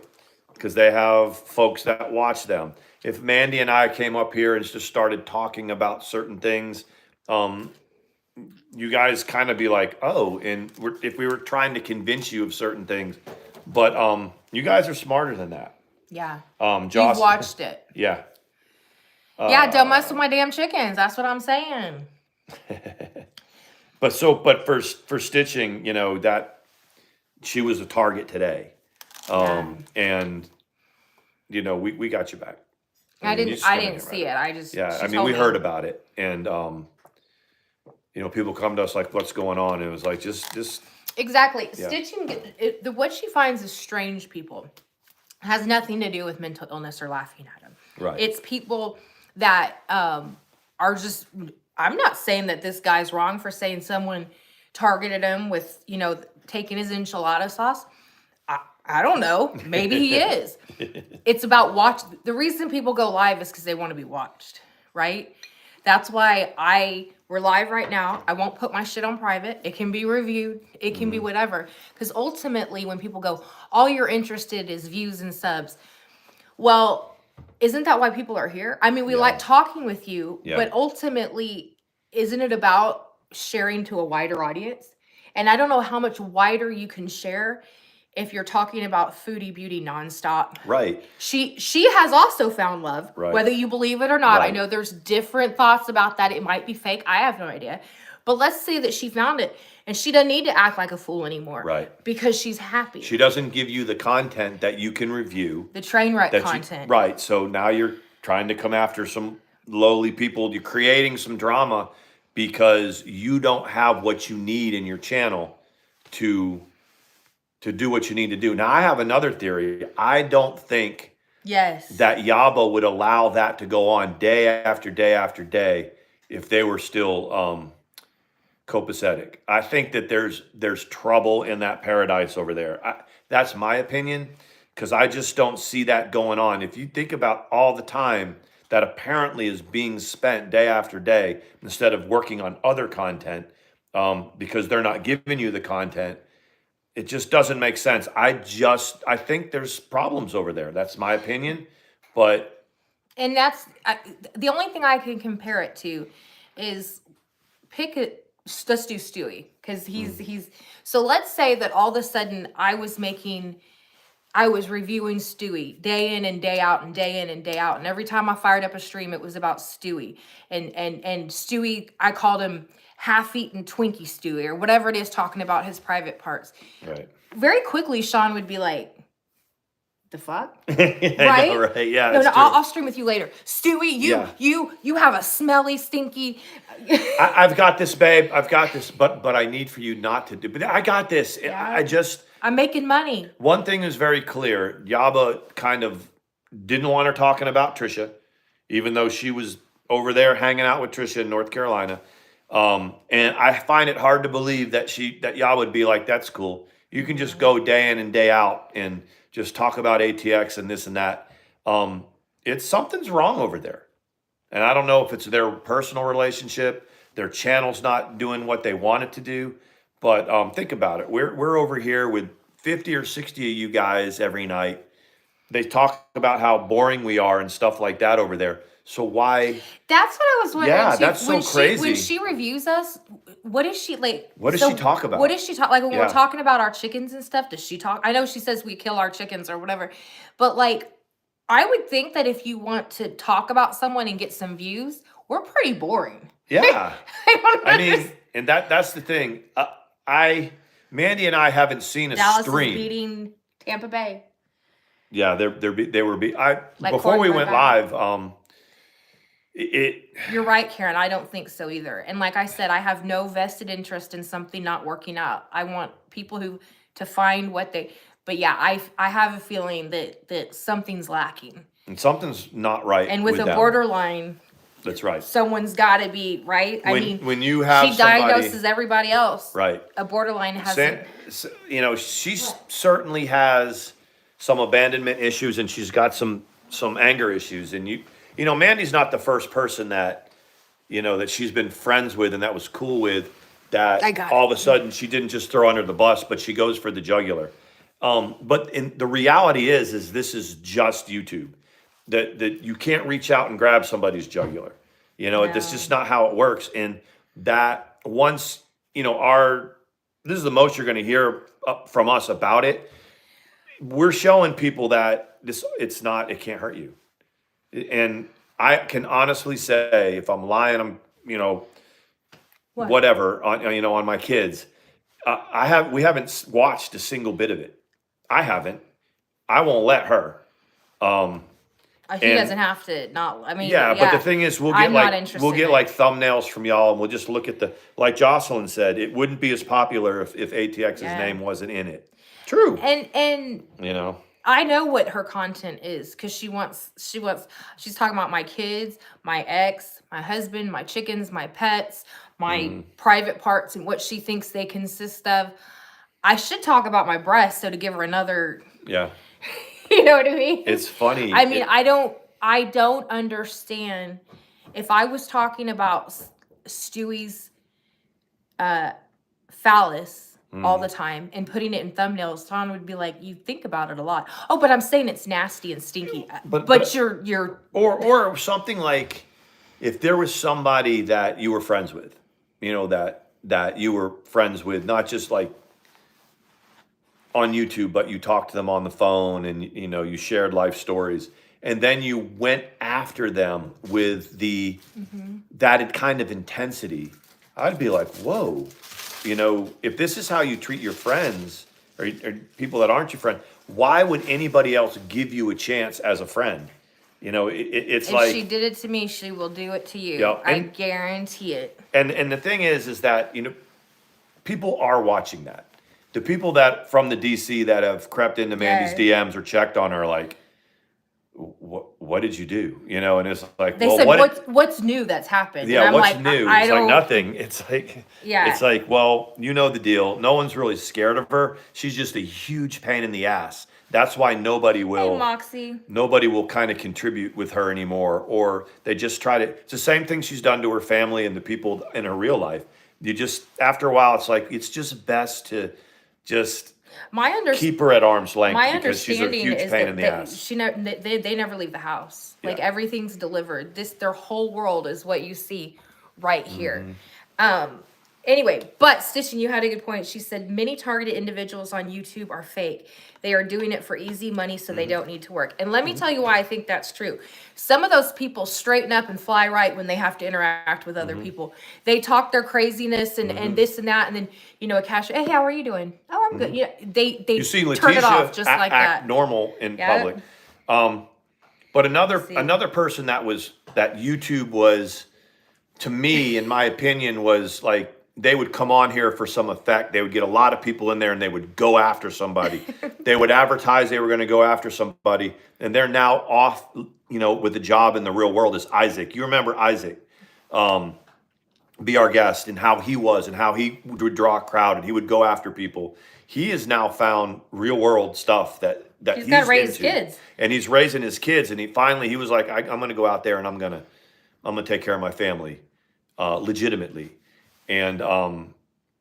because they have folks that watch them. If Mandi and I came up here and just started talking about certain things, you guys kind of be like, oh, and if we were trying to convince you of certain things, but you guys are smarter than that. Yeah. Joss, You've watched it. Yeah. Yeah, don't mess with my damn chickens. That's what I'm saying. But for Stitching, you know, that she was a target today. And you know, we got you back. I mean, you didn't just gotta see get it. right. I just, Yeah, she I mean, told we me. heard about it, and you know, people come to us like, "What's going on?" And it was like, just Exactly. Yeah. Stitching, what she finds is strange people. Has nothing to do with mental illness or laughing at them. Right. It's people that are just, I'm not saying that this guy's wrong for saying someone targeted him with, you know, taking his enchilada sauce. I don't know. Maybe he is. It's about the reason people go live is because they want to be watched, right? That's why we're live right now. I won't put my shit on private. It can be reviewed. It can be whatever. Because ultimately, when people go, all you're interested is views and subs. Well, isn't that why people are here? I mean, we like talking with you, but ultimately, isn't it about sharing to a wider audience? And I don't know how much wider you can share if you're talking about foodie beauty nonstop. Right. She has also found love, Right. whether you believe it or not. I Right. know there's different thoughts about that. It might be fake. I have no idea. But let's say that she found it and she doesn't need to act like a fool anymore. Right. Because she's happy. She doesn't give you the content that you can review. The train wreck that content. Right. So now you're trying to come after some lowly people. You're creating some drama because you don't have what you need in your channel to do what you need to do. Now, I have another theory. I don't think Yes. that Yaba would allow that to go on day after day after day if they were still copacetic. I think that there's trouble in that paradise over there. That's my opinion, because I just don't see that going on. If you think about all the time that apparently is being spent day after day instead of working on other content, because they're not giving you the content, it just doesn't make sense. I think there's problems over there. That's my opinion, but And that's the only thing I can compare it to is let's do Stewie, because he's so let's say that all of a sudden I was reviewing Stewie day in and day out and day in and day out, and every time I fired up a stream it was about Stewie and Stewie, I called him half-eaten Twinkie Stewie or whatever it is, talking about his private parts. right. Very quickly Sean would be like, the fuck? I Right? know, right? Yeah, No, that's I'll true. stream with you later. Stewie, Yeah. you have a smelly, stinky. I've got this, babe. I've got this, but I need for you not to do. But I got this. Yeah. I'm making money. One thing is very clear. Yaba kind of didn't want her talking about Trisha, even though she was over there hanging out with Trisha in North Carolina. And I find it hard to believe that Yaba would be like, that's cool. You can just go day in and day out and just talk about ATX and this and that. Something's wrong over there. And I don't know if it's their personal relationship, their channel's not doing what they want it to do. But think about it. We're over here with 50 or 60 of you guys every night. They talk about how boring we are and stuff like that over there. So why? That's what I was wondering. Yeah, too. that's so crazy. When she reviews us, what is she like? What does she talk about? What does she talk like when Yeah. we're talking about our chickens and stuff? Does she talk? I know she says we kill our chickens or whatever, but like, I would think that if you want to talk about someone and get some views, we're pretty boring. Yeah. I mean, and that's the thing. Mandy and I haven't seen a Dallas stream. is beating Tampa Bay. Yeah, they were. Like Before we Corey went Live. live, You're right, Karen. I don't think so either. And like I said, I have no vested interest in something not working out. I want people to find what they. But yeah, I have a feeling that something's lacking. and something's not right. And with a them. borderline, That's right. someone got to be right. When you have she somebody, diagnoses everybody else. right? A borderline has. She certainly has some abandonment issues, and she's got some anger issues. And Mandy's not the first person that that she's been friends with and that was cool with. That I got all it. of a sudden she didn't just throw under the bus, but she goes for the jugular. But the reality is this is just YouTube. That you can't reach out and grab somebody's jugular. That's just not how it works. And that once this is the most you're going to hear from us about it. We're showing people that it can't hurt you. And I can honestly say, if I'm lying, I'm whatever on my kids. We haven't watched a single bit of it. I haven't. I won't let her. He doesn't have to not. I mean, yeah, but the thing is, we'll get like thumbnails from y'all, and we'll just look at like Jocelyn said, it wouldn't be as popular if ATX's name wasn't in it. True. And I know what her content is, because she's talking about my kids, my ex, my husband, my chickens, my pets, my private parts, and what she thinks they consist of. I should talk about my breasts, so to give her another. Yeah. You know what I mean? It's funny. I mean, I don't understand. If I was talking about Stewie's phallus all the time and putting it in thumbnails, Tom would be like, you think about it a lot. Oh, but I'm saying it's nasty and stinky. But you're or something like, if there was somebody that you were friends with, that you were friends with, not just like on YouTube, but you talked to them on the phone and, you know, you shared life stories. And then you went after them with that kind of intensity. I'd be like, whoa, you know, if this is how you treat your friends or people that aren't your friend, why would anybody else give you a chance as a friend? You know, it's If like, she did it to me, she will do it to you. Yeah, I and- guarantee it. and the thing is that, you know, people are watching that. The people that from the DC that have crept into Mandy's DMs or checked on her, like, what did you do? You know, and it's like, They well, said, what's new that's happened? yeah, and I'm what's like, new? I It's like don't. nothing. It's like, Yeah. it's like, well, you know the deal. No one's really scared of her. She's just a huge pain in the ass. That's why Hey, Moxie. nobody will kind of contribute with her anymore, or they just try to. It's the same thing she's done to her family and the people in her real life. You just, after a while, it's like, it's just best to just keep her at arm's length My because she's a understanding huge is pain that in the ass. they never leave the house. Like Yeah. everything's delivered. Their whole world is what you see right here. Mm-hmm. Anyway, but Stitchin, you had a good point. She said many targeted individuals on YouTube are fake. They are doing it for easy money, so they don't need to work. And let me tell you why I think that's true. Some of those people straighten up and fly right when they have to interact with other people. They talk their craziness and this and that, and then you know a cashier, hey, how are you doing? Oh, I'm good. You know, they You see turn it off Letitia just act, like act that. normal in Yep. public. But See. another person that YouTube was, to me, in my opinion, was like they would come on here for some effect. They would get a lot of people in there and they would go after somebody. They would advertise they were going to go after somebody, and they're now off, you know, with a job in the real world. Is Isaac? You remember Isaac? Be our guest, and how he was and how he would draw a crowd and he would go after people. He has now found real world stuff that He's got to raise into. kids. And he's raising his kids, and he was like, I'm going to go out there and I'm going to take care of my family legitimately. And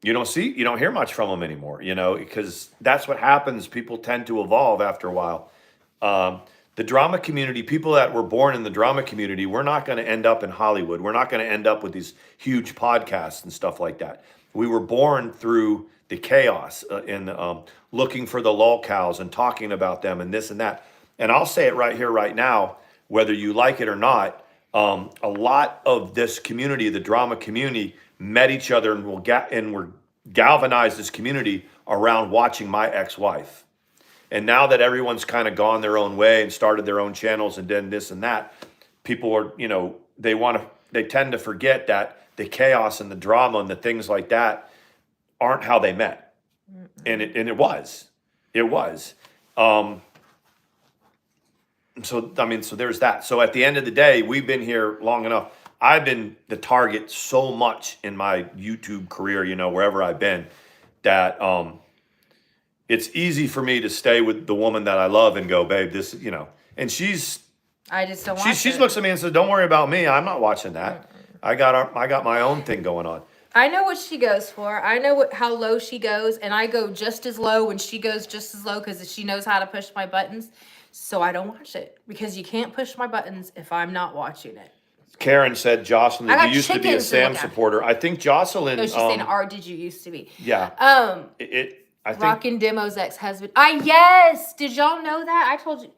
you don't hear much from him anymore, you know, because that's what happens. People tend to evolve after a while. The drama community, people that were born in the drama community, we're not going to end up in Hollywood. We're not going to end up with these huge podcasts and stuff like that. We were born through the chaos and looking for the lolcows and talking about them and this and that. And I'll say it right here, right now, whether you like it or not, a lot of this community, the drama community, met each other and were galvanized this community around watching my ex-wife. And now that everyone's kind of gone their own way and started their own channels and done this and that, people are, you know, they tend to forget that the chaos and the drama and the things like that aren't how they met. And it was. So there's that. So at the end of the day, we've been here long enough. I've been the target so much in my YouTube career, you know, wherever I've been, that it's easy for me to stay with the woman that I love and go, babe, this, you know, and I just don't watch she it. looks at me and says, don't worry about me. I'm not watching that. I got my own thing going on. I know what she goes for. I know how low she goes, and I go just as low when she goes just as low because she knows how to push my buttons. So I don't watch it because you can't push my buttons if I'm not watching it. Karen said, Jocelyn, I got you used to be a chickens to Sam look at. supporter. I think Jocelyn. No, she's saying, did you used to be? Yeah. I think. Rockin' Demo's ex-husband. Yes. Did y'all know that? I told you.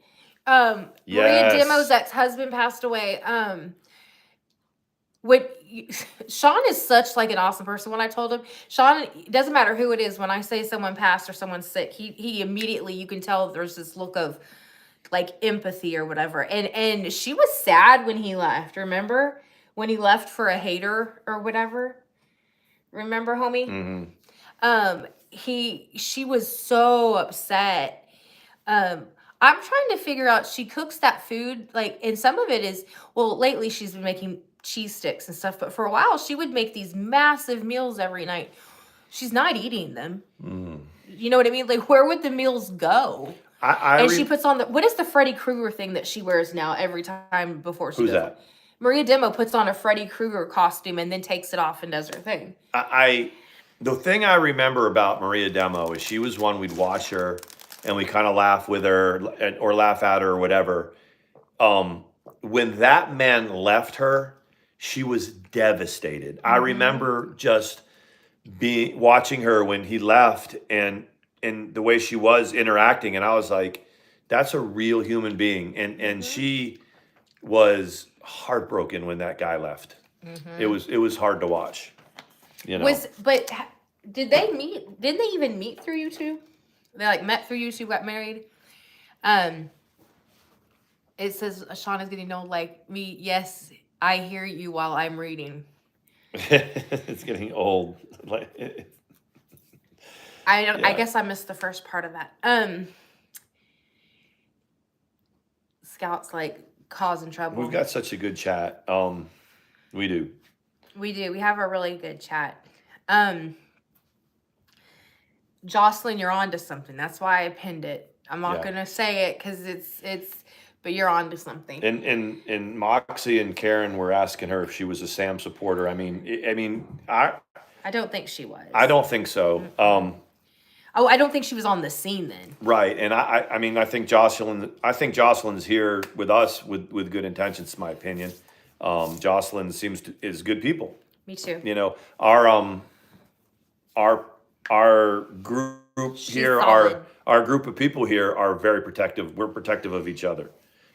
Maria Yes. Demo's ex-husband passed away. Sean is such like an awesome person. When I told him, Sean, it doesn't matter who it is. When I say someone passed or someone's sick, he immediately, you can tell there's this look of like empathy or whatever. And she was sad when he left. Remember when he left for a hater or whatever? Remember, homie? Mm-hmm. She was so upset. I'm trying to figure out, she cooks that food, like, and some of it is, well, lately she's been making cheese sticks and stuff, but for a while she would make these massive meals every night. She's not eating them. You know what I mean? Like, where would the meals go? She puts on what is the Freddy Krueger thing that she wears now every time before she Who's goes? that? Maria Demo puts on a Freddy Krueger costume and then takes it off and does her thing. The thing I remember about Maria Demo is she was one, we'd watch her and we kind of laugh with her or laugh at her or whatever. When that man left her, she was devastated. I remember just watching her when he left, and and the way she was interacting, and I was like, that's a real human being. And she was heartbroken when that guy left. It was hard to watch. You know. Did they meet? Didn't they even meet through YouTube? They like met through YouTube, got married. It says Sean is getting old like me. Yes, I hear you while I'm reading. It's getting old. I guess I missed the first part of that. Scout's like causing trouble. We've got such a good chat. We do. We do. We have a really good chat. Jocelyn, you're on to something. That's why I pinned it. I'm not gonna say it because it's. But you're on to something. And Moxie and Karen were asking her if she was a Sam supporter. I don't think she was. I don't think so. I don't think she was on the scene then. Right, and I think Jocelyn's here with us with good intentions, in my opinion. Jocelyn is good people. Me too. You know, our group here, our group of people here are very protective. We're protective of each other.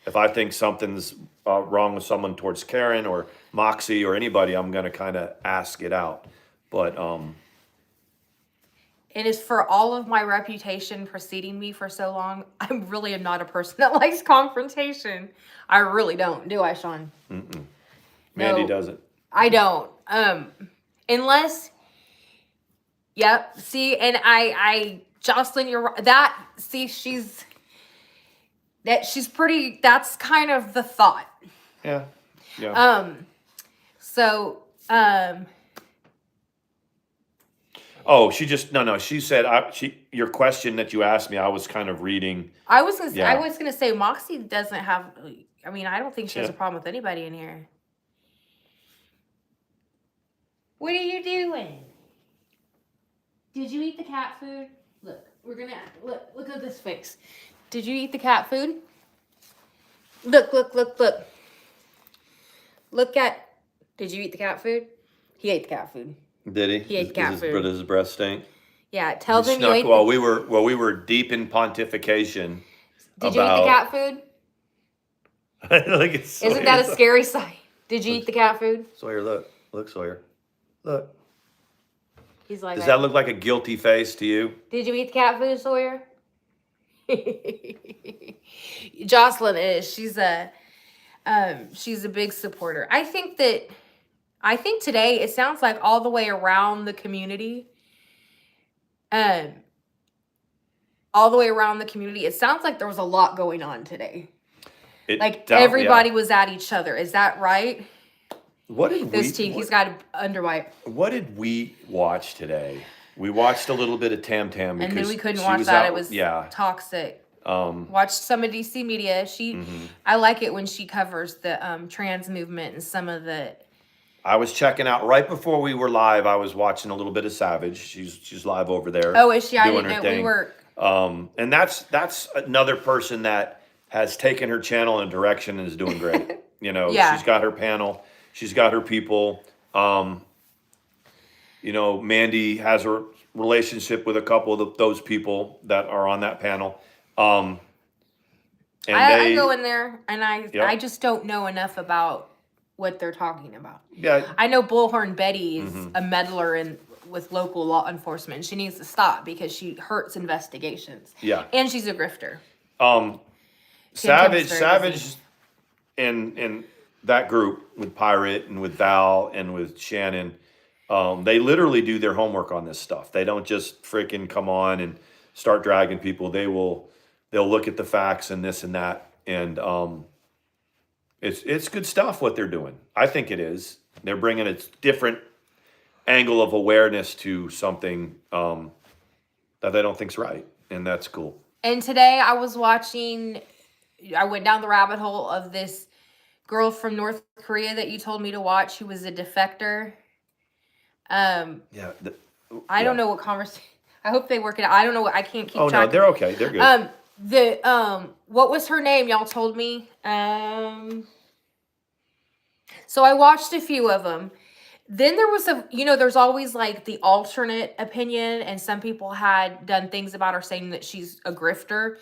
If I think something's wrong with someone towards Karen or Moxie or anybody, I'm going to kind of ask it out. But it is for all of my reputation preceding me for so long. I really am not a person that likes confrontation. I really don't. Do I, Sean? Mm-mm. Mandi doesn't. I don't. Unless, yep. See, and I Jocelyn, you're that. See, she's pretty. That's kind of the thought. Yeah. Yeah. So. Oh, she said your question that you asked me, I was kind of reading. I was gonna say Moxie doesn't have. I mean, I don't think she has a problem with anybody in here. What are you doing? Did you eat the cat food? Look, look at this face. Did you eat the cat food? Look. Did you eat the cat food? He ate the cat food. Did he? He ate cat food. Does his breath stink? Yeah, tell them you ate. While we were deep in pontification. Did you eat the cat food? Isn't that a scary sight? Did you eat the cat food? Sawyer, look, Sawyer, look. He's like. Does that look like a guilty face to you? Did you eat the cat food, Sawyer? Jocelyn is. She's a big supporter. I think today it sounds like all the way around the community. It sounds like there was a lot going on today. Everybody was at each other. Is that right? What did he's got an underwipe. What did we watch today? We watched a little bit of Tam Tam because and then we couldn't watch that. It was toxic. Watched some of DC media. I like it when she covers the trans movement and some of the. I was checking out right before we were live. I was watching a little bit of Savage. She's live over there. Oh, is she? I didn't know we were. And that's another person that has taken her channel in a direction and is doing great. You know, she's got her panel. She's got her people. You know, Mandi has a relationship with a couple of those people that are on that panel. And I go in there and I just don't know enough about what they're talking about. Yeah. I know Bullhorn Betty is a meddler with local law enforcement. She needs to stop because she hurts investigations. Yeah. And she's a grifter. Savage and that group with Pirate and with Val and with Shannon, they literally do their homework on this stuff. They don't just freaking come on and start dragging people. They'll look at the facts and this and that. And it's good stuff what they're doing. I think it is. They're bringing a different angle of awareness to something that they don't think's right. And that's cool. And today I went down the rabbit hole of this girl from North Korea that you told me to watch who was a defector. I don't know what conversation. I hope they work it out. I don't know. I can't keep track. Oh, no, they're okay. They're good. What was her name? Y'all told me. So I watched a few of them. Then there was there's always like the alternate opinion, and some people had done things about her saying that she's a grifter,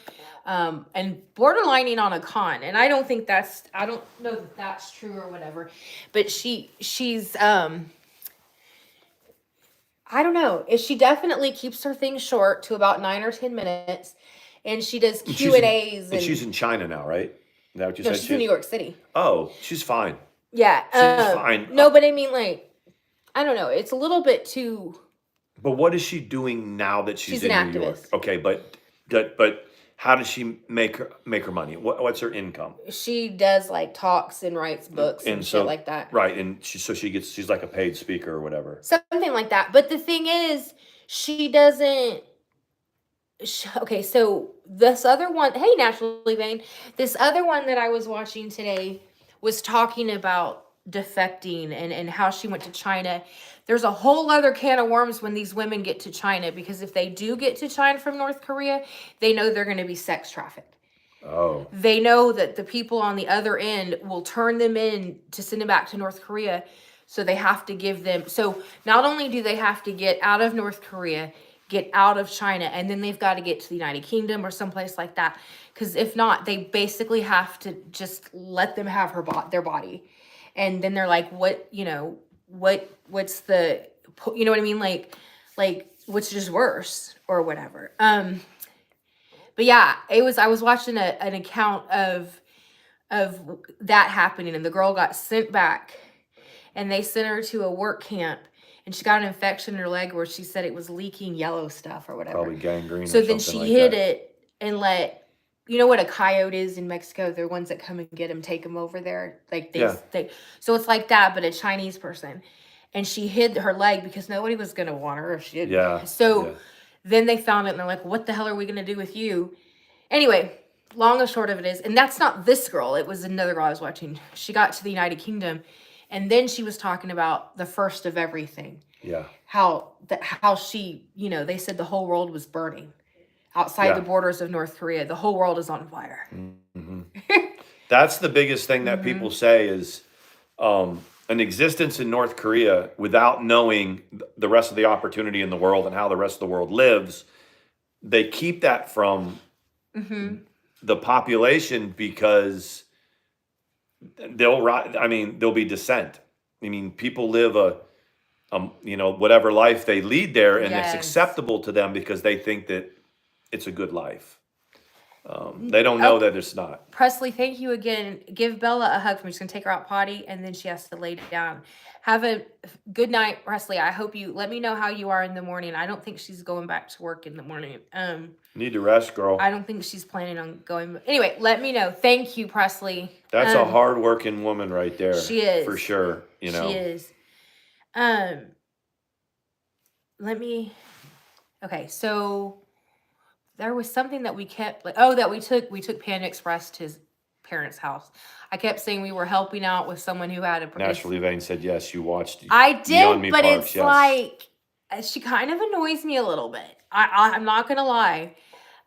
and borderlining on a con. And I don't know that that's true or whatever, but she's I don't know. She definitely keeps her things short to about 9 or 10 minutes, and she does Q&As. And she's in China now, right? Is that what you No, said? she's in New York City. Oh, she's fine. Yeah, She's fine. No, but I mean, like, I don't know. It's a little bit too. But what is she doing now that she's in an New York? activist. Okay, but how does she make her money? What's her income? She does like talks and writes books and shit like that. Right, and she's like a paid speaker or whatever. Something like that. But the thing is, she doesn't. Okay, so this other one, hey, Naturally Vain, this other one that I was watching today was talking about defecting and how she went to China. There's a whole other can of worms when these women get to China, because if they do get to China from North Korea, they know they're going to be sex trafficked. Oh. They know that the people on the other end will turn them in to send them back to North Korea. So they have to give them. So not only do they have to get out of North Korea, get out of China, and then they've got to get to the United Kingdom or someplace like that. Because if not, they basically have to just let them have their body. And then they're like, what's the, you know what I mean? Like what's just worse or whatever. But yeah, I was watching an account of that happening, and the girl got sent back, and they sent her to a work camp, and she got an infection in her leg where she said it was leaking yellow stuff or whatever. Probably gangrene. So then she hid it and you know what a coyote is in Mexico? They're ones that come and get them, take them over there. Like so it's like that, but a Chinese person. And she hid her leg because nobody was going to want her if she didn't. Yeah. So then they found it, and they're like, what the hell are we going to do with you? Anyway, long and short of it is, and that's not this girl. It was another girl I was watching. She got to the United Kingdom, and then she was talking about the first of everything. Yeah. How she, they said the whole world was burning outside the borders of North Korea. The whole world is on fire. Mm-hmm. That's the biggest thing that people say is an existence in North Korea without knowing the rest of the opportunity in the world and how the rest of the world lives. They keep that from the population because there'll be dissent. I mean, people live whatever life they lead there, and it's acceptable to them because they think that it's a good life. They don't know that it's not. Presley, thank you again. Give Bella a hug. I'm just going to take her out potty, and then she has to lay down. Have a good night, Presley. I hope you let me know how you are in the morning. I don't think she's going back to work in the morning. Need to rest, girl. I don't think she's planning on going. Anyway, let me know. Thank you, Presley. That's a hard-working woman right there. She is. For sure. She is. Okay, so there was something that we kept we took Panda Express to his parents' house. I kept saying we were helping out with someone who had a Naturally Vain said yes, you watched. I did, but Parks, it's like she kind of annoys me a little bit. I'm not gonna lie.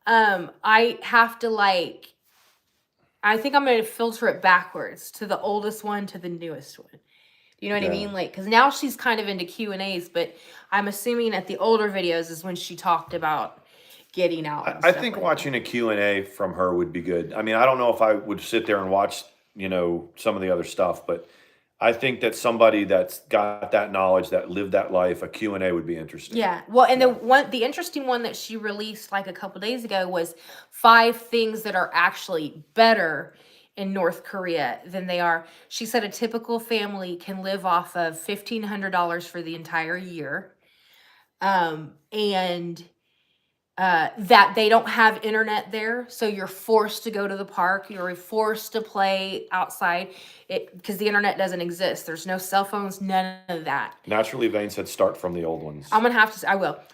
I have to I think I'm gonna filter it backwards to the oldest one to the newest one. You know what I mean? Because now she's kind of into Q&As, but I'm assuming at the older videos is when she talked about getting out. I think watching a Q&A from her would be good. I mean, I don't know if I would sit there and watch, some of the other stuff, but I think that somebody that's got that knowledge, that lived that life, a Q&A would be interesting. Yeah. Well, and the interesting one that she released like a couple days ago was 5 things that are actually better in North Korea than they are. She said a typical family can live off of $1,500 for the entire year. And that they don't have internet there. So you're forced to go to the park. You're forced to play outside because the internet doesn't exist. There's no cell phones, none of that. Naturally Vain said start from the old ones. I will.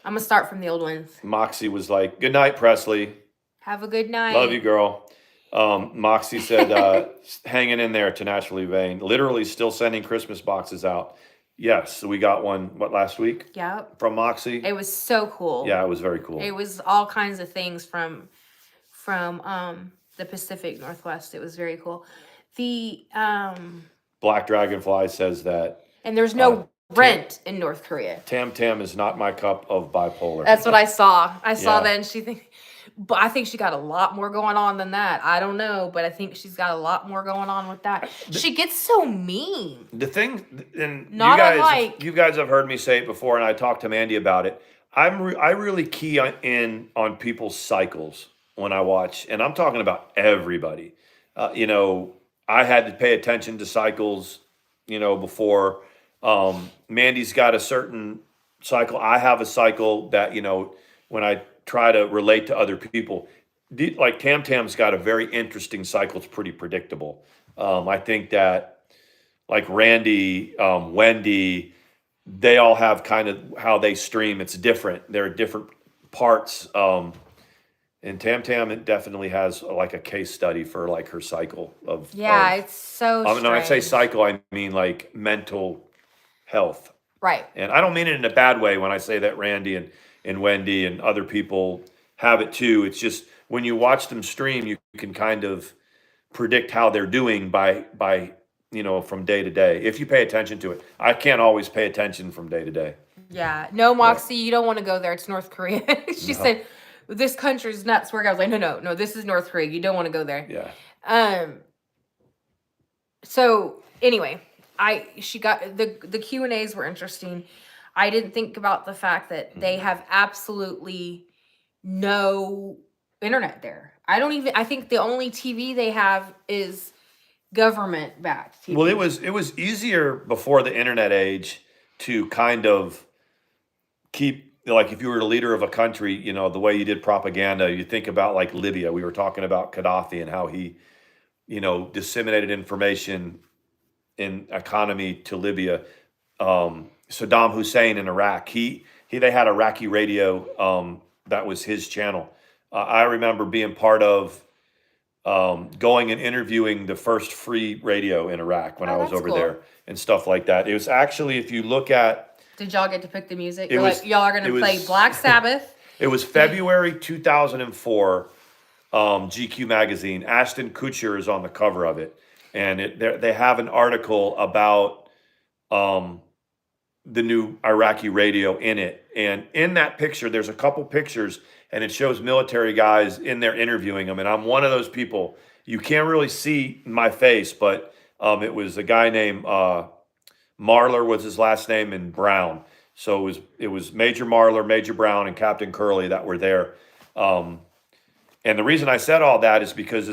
I'm going to start from the old ones. Moxie was like, good night, Presley. Have a good night. Love you, girl. Moxie said, hanging in there to Naturally Vain. Literally still sending Christmas boxes out. Yes, so we got one, last week? Yep. From Moxie. It was so cool. Yeah, it was very cool. It was all kinds of things from the Pacific Northwest. It was very cool. The Black Dragonfly says that. And there's no rent in North Korea. Tam Tam is not my cup of bipolar. That's what I saw. I saw Yeah. that, and but I think she got a lot more going on than that. I don't know, but I think she's got a lot more going on with that. She gets so mean. The thing, and Not unlike- you guys have heard me say it before, and I talked to Mandi about it. I really key in on people's cycles when I watch, and I'm talking about everybody. You know, I had to pay attention to cycles, you know, before. Mandi's got a certain cycle. I have a cycle that, you know, when I try to relate to other people, like Tam Tam's got a very interesting cycle. It's pretty predictable. I think that like Randy, Wendy, they all have kind of how they stream. It's different. There are different parts. And Tam Tam, it definitely has like a case study for like her cycle of. Yeah, it's so strange. When I say cycle, I mean like mental health. Right. And I don't mean it in a bad way when I say that Randy and Wendy and other people have it too. It's just when you watch them stream, you can kind of predict how they're doing by you know, from day to day, if you pay attention to it. I can't always pay attention from day to day. Yeah. No, Moxie, you don't want to go there. It's North Korea. She said, this country's nuts. Where I was like, no, this is North Korea. You don't want to go there. Yeah. So anyway, she got the Q&As were interesting. I didn't think about the fact that they have absolutely no internet there. I think the only TV they have is government backed TV. Well, it was easier before the internet age to kind of keep, like, if you were the leader of a country, you know, the way you did propaganda, you think about like Libya. We were talking about Gaddafi and how he, you know, disseminated information in economy to Libya. Saddam Hussein in Iraq, they had Iraqi radio, that was his channel. I remember being part of going and interviewing the first free radio in Iraq when I was over there and stuff like that. It was actually, if you look at... Did y'all get to pick the music? Like, y'all are going to play Black Sabbath? It was February 2004, GQ magazine. Ashton Kutcher is on the cover of it. And they have an article about the new Iraqi radio in it. And in that picture, there's a couple pictures, and it shows military guys in there interviewing them. And I'm one of those people. You can't really see my face, but it was a guy named Marler was his last name, and Brown. So it was Major Marler, Major Brown, and Captain Curley that were there. And the reason I said all that is because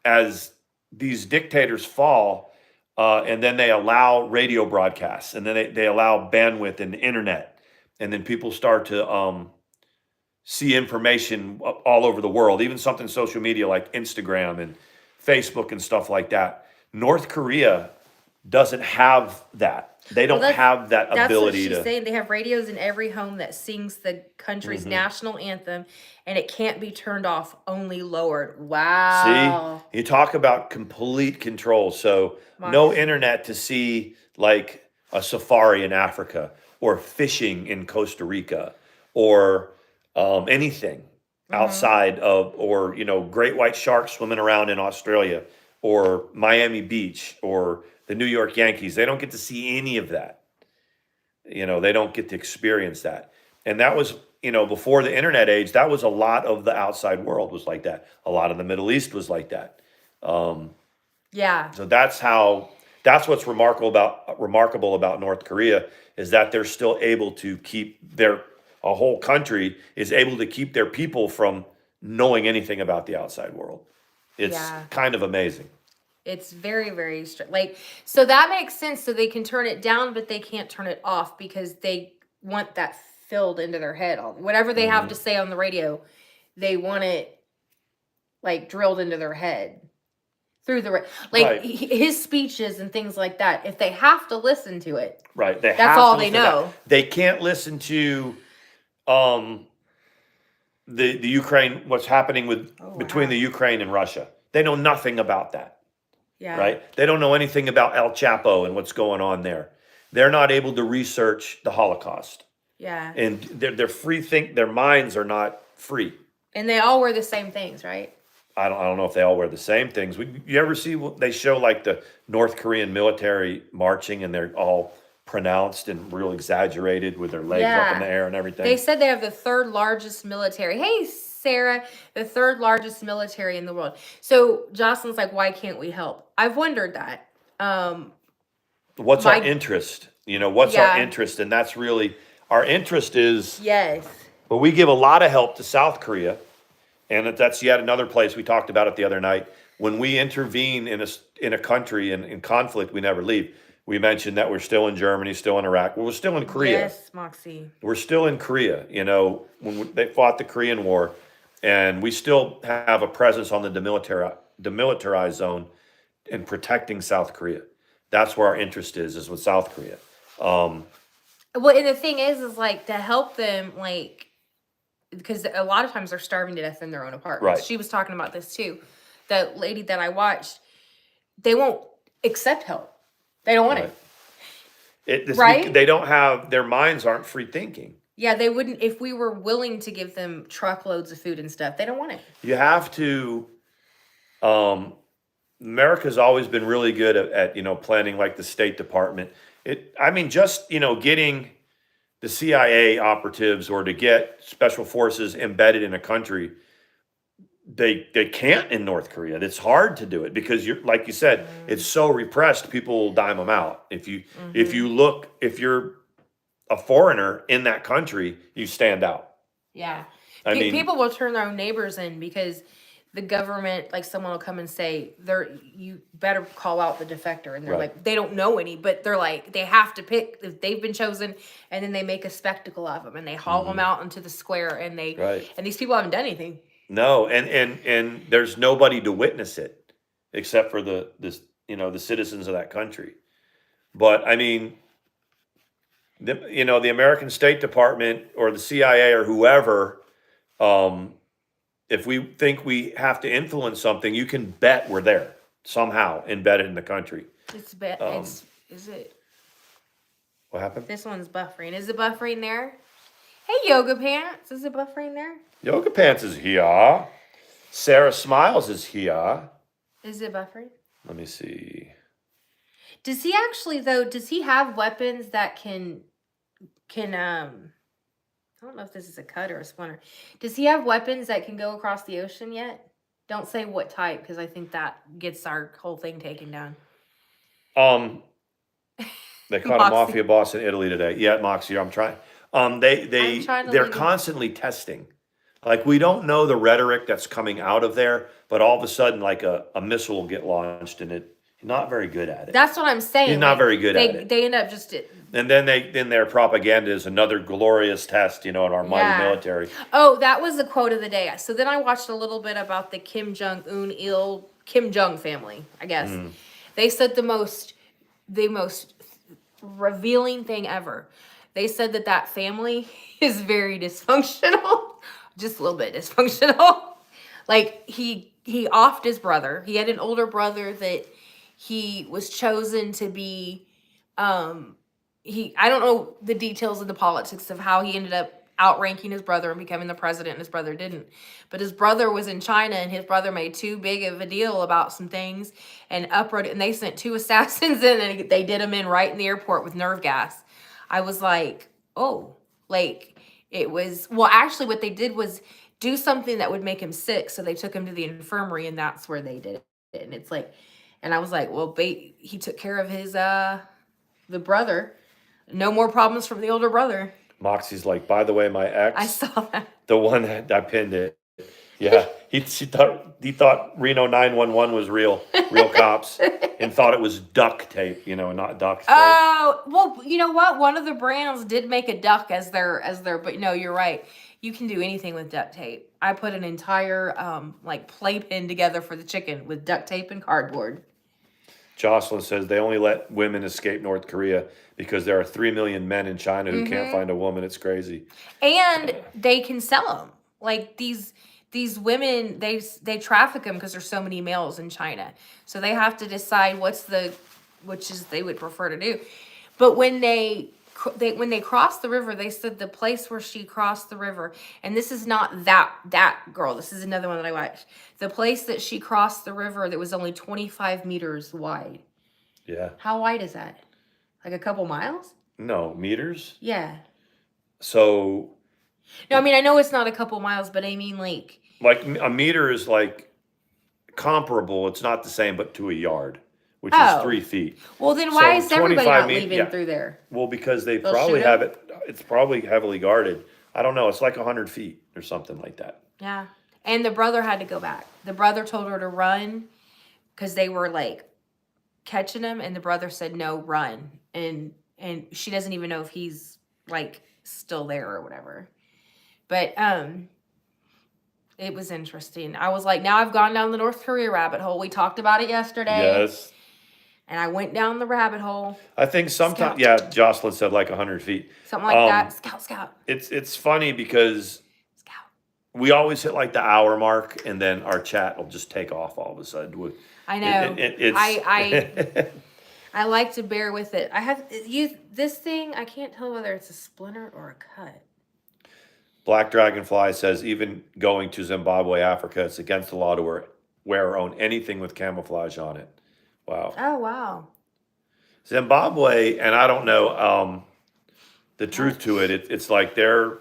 as these dictators fall, and then they allow radio broadcasts, and then they allow bandwidth and the internet, and then people start to see information all over the world, even something social media like Instagram and Facebook and stuff like that. North Korea doesn't have that. They don't have that ability to... That's what she's saying. They have radios in every home that sings the country's national anthem, and it can't be turned off, only lowered. Wow. See? You talk about complete control. So no internet to see like a safari in Africa or fishing in Costa Rica or anything outside of, or, you know, great white sharks swimming around in Australia or Miami Beach or the New York Yankees. They don't get to see any of that. You know, they don't get to experience that. And that was, you know, before the internet age, that was a lot of the outside world was like that. A lot of the Middle East was like that. Yeah. So that's what's remarkable about North Korea, is that they're still able to keep a whole country is able to keep their people from knowing anything about the outside world. It's kind of amazing. It's very, very strict. Like, so that makes sense. So they can turn it down, but they can't turn it off because they want that filled into their head. Whatever they have to say on the radio, they want it like drilled into their head through the his speeches and things like that. If they have to listen to it, that's all they know. They can't listen to the Ukraine, what's happening between the Ukraine and Russia. They know nothing about that. Yeah. Right? They don't know anything about El Chapo and what's going on there. They're not able to research the Holocaust. Yeah. And they're free their minds are not free. And they all wear the same things, right? I don't know if they all wear the same things. You ever see they show like the North Korean military marching and they're all pronounced and real exaggerated with their legs up in the air and everything. They said they have the third largest military. Hey, Sarah, the third largest military in the world. So Jocelyn's like, why can't we help? I've wondered that. What's our interest? What's our interest? And that's really, our interest is, yes. well, we give a lot of help to South Korea. And that's yet another place, we talked about it the other night. When we intervene in a country in conflict, we never leave. We mentioned that we're still in Germany, still in Iraq. Well, we're still in Korea. Yes, Moxie. We're still in Korea, when they fought the Korean War. And we still have a presence on the demilitarized zone in protecting South Korea. That's where our interest is with South Korea. Well, and the thing is like to help them, like, because a lot of times they're starving to death in their own apartments. Right. She was talking about this too. That lady that I watched, they won't accept help. They don't want it. Right? They don't have, their minds aren't free thinking. Yeah, they wouldn't, if we were willing to give them truckloads of food and stuff, they don't want it. You have to, America's always been really good at planning, like the State Department. Getting the CIA operatives or to get special forces embedded in a country, they can't in North Korea. It's hard to do it because like you said, it's so repressed. People will dime them out. If you're a foreigner in that country, you stand out. Yeah. People will turn their own neighbors in because the government, like someone will come and say, you better call out the defector. And they're like, they don't know any, but they're like, they have to pick if they've been chosen, and then they make a spectacle of them and they haul them out into the square and and these people haven't done anything. No. And there's nobody to witness it except for the citizens of that country. But the American State Department or the CIA or whoever, if we think we have to influence something, you can bet we're there somehow embedded in the country. Is it? What happened? This one's buffering. Is it buffering there? Hey, Yoga Pants. Is it buffering there? Yoga Pants is here. Sarah Smiles is here. Is it buffering? Let me see. Does he actually, though, does he have weapons that can I don't know if this is a cut or a splinter. Does he have weapons that can go across the ocean yet? Don't say what type, because I think that gets our whole thing taken down. They caught a mafia boss in Italy today. Yeah, Moxie, I'm trying. They're constantly testing. Like, we don't know the rhetoric that's coming out of there, but all of a sudden, like a missile will get launched, and he's not very good at it. That's what I'm saying. He's not very good at it. They end up just. And then their propaganda is another glorious test, in our mighty military. Oh, that was the quote of the day. So then I watched a little bit about the Kim Jong family, I guess. They said the most revealing thing ever. They said that family is very dysfunctional, just a little bit dysfunctional. Like he offed his brother. He had an older brother that he was chosen to be, I don't know the details of the politics of how he ended up outranking his brother and becoming the president, and his brother didn't. But his brother was in China, and his brother made too big of a deal about some things and and they sent 2 assassins in, and they did them in right in the airport with nerve gas. I was like, oh, like it was, well, actually what they did was do something that would make him sick. So they took him to the infirmary, and that's where they did it. And it's like, and I was like, well, he took care of his, the brother. No more problems from the older brother. Moxie's like, by the way, my ex. I saw that. The one that I pinned it. Yeah, he thought Reno 911 was real cops, and thought it was duct tape, not duct tape. Oh, well, you know what? One of the brands did make a duck as their, but no, you're right. You can do anything with duct tape. I put an entire playpen together for the chicken with duct tape and cardboard. Jocelyn says they only let women escape North Korea because there are 3 million men in China who can't find a woman. It's crazy. And they can sell them. Like these women, they traffic them because there's so many males in China. So they have to decide which they would prefer to do. But when they crossed the river, they said the place where she crossed the river, and this is not that girl. This is another one that I watched. The place that she crossed the river that was only 25 meters wide. Yeah. How wide is that? Like a couple miles? No, meters? Yeah. So, No, I mean, I know it's not a couple miles, but I mean, like, a meter is like comparable. It's not the same, but to a yard, which is oh. 3 feet. Well, then why So is everybody 25 not me- leaving yeah. through there? Well, because they They'll probably shoot have 'em? it, it's probably heavily guarded. I don't know. It's like 100 feet or something like that. Yeah. And the brother had to go back. The brother told her to run because they were like catching him, and the brother said, no, run. And she doesn't even know if he's like still there or whatever. But it was interesting. I was like, now I've gone down the North Korea rabbit hole. We talked about it yesterday. Yes. And I went down the rabbit hole. I think sometimes, Scout. yeah, Jocelyn said like 100 feet. Something like that. Scout. It's funny because Scout. we always hit like the hour mark, and then our chat will just take off all of a sudden. I know. It's I like to bear with it. I have this thing. I can't tell whether it's a splinter or a cut. Black Dragonfly says even going to Zimbabwe, Africa, it's against the law to wear or own anything with camouflage on it. Wow. Oh wow. Zimbabwe, and I don't know the truth to it. It's like they're,